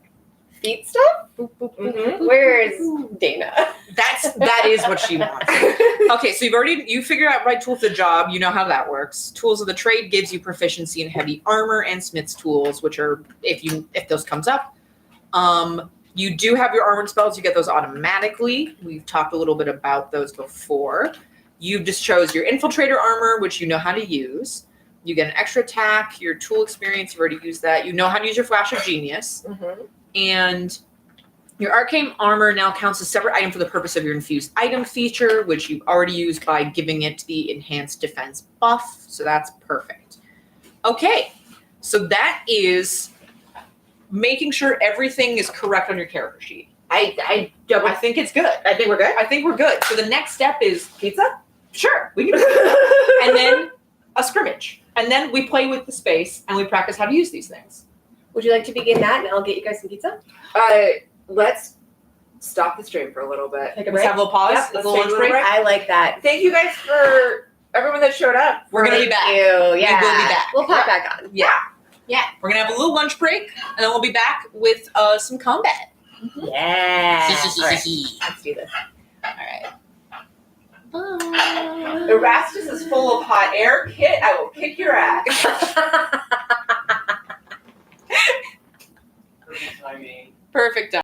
Feet stuff? Boop, boop, boop. Mhm. Where's Dana? That is what she wants. Okay, so you figured out right tool for the job. You know how that works. Tools of the trade gives you proficiency in heavy armor and smith's tools, which are if those comes up. You do have your armored spells. You get those automatically. We've talked a little bit about those before. You just chose your infiltrator armor, which you know how to use. You get an extra attack. Your tool experience, you've already used that. You know how to use your flash of genius. Mm-hmm. And your arcane armor now counts as a separate item for the purpose of your infused item feature, which you've already used by giving it the enhanced defense buff. So that's perfect. Okay, so that is making sure everything is correct on your character sheet. I think it's good. I think we're good. I think we're good. So the next step is Pizza? sure, we can and then a scrimmage. And then we play with the space and we practice how to use these things. Would you like to begin that and I'll get you guys some pizza? Let's stop the stream for a little bit. Take a Let's break? have a little pause. Yep, a let's little take lunch a little break. I like that. Thank you guys for everyone that showed up. We're gonna be Thank back. you. Yeah. We will be back. We'll pop back on. Yeah. We're gonna have a little lunch break and then we'll be back with some combat. Yeah. All right. Let's do this. All right. Erastus is full of hot air. Kit, I will kick your ass. Perfect timing. Perfect.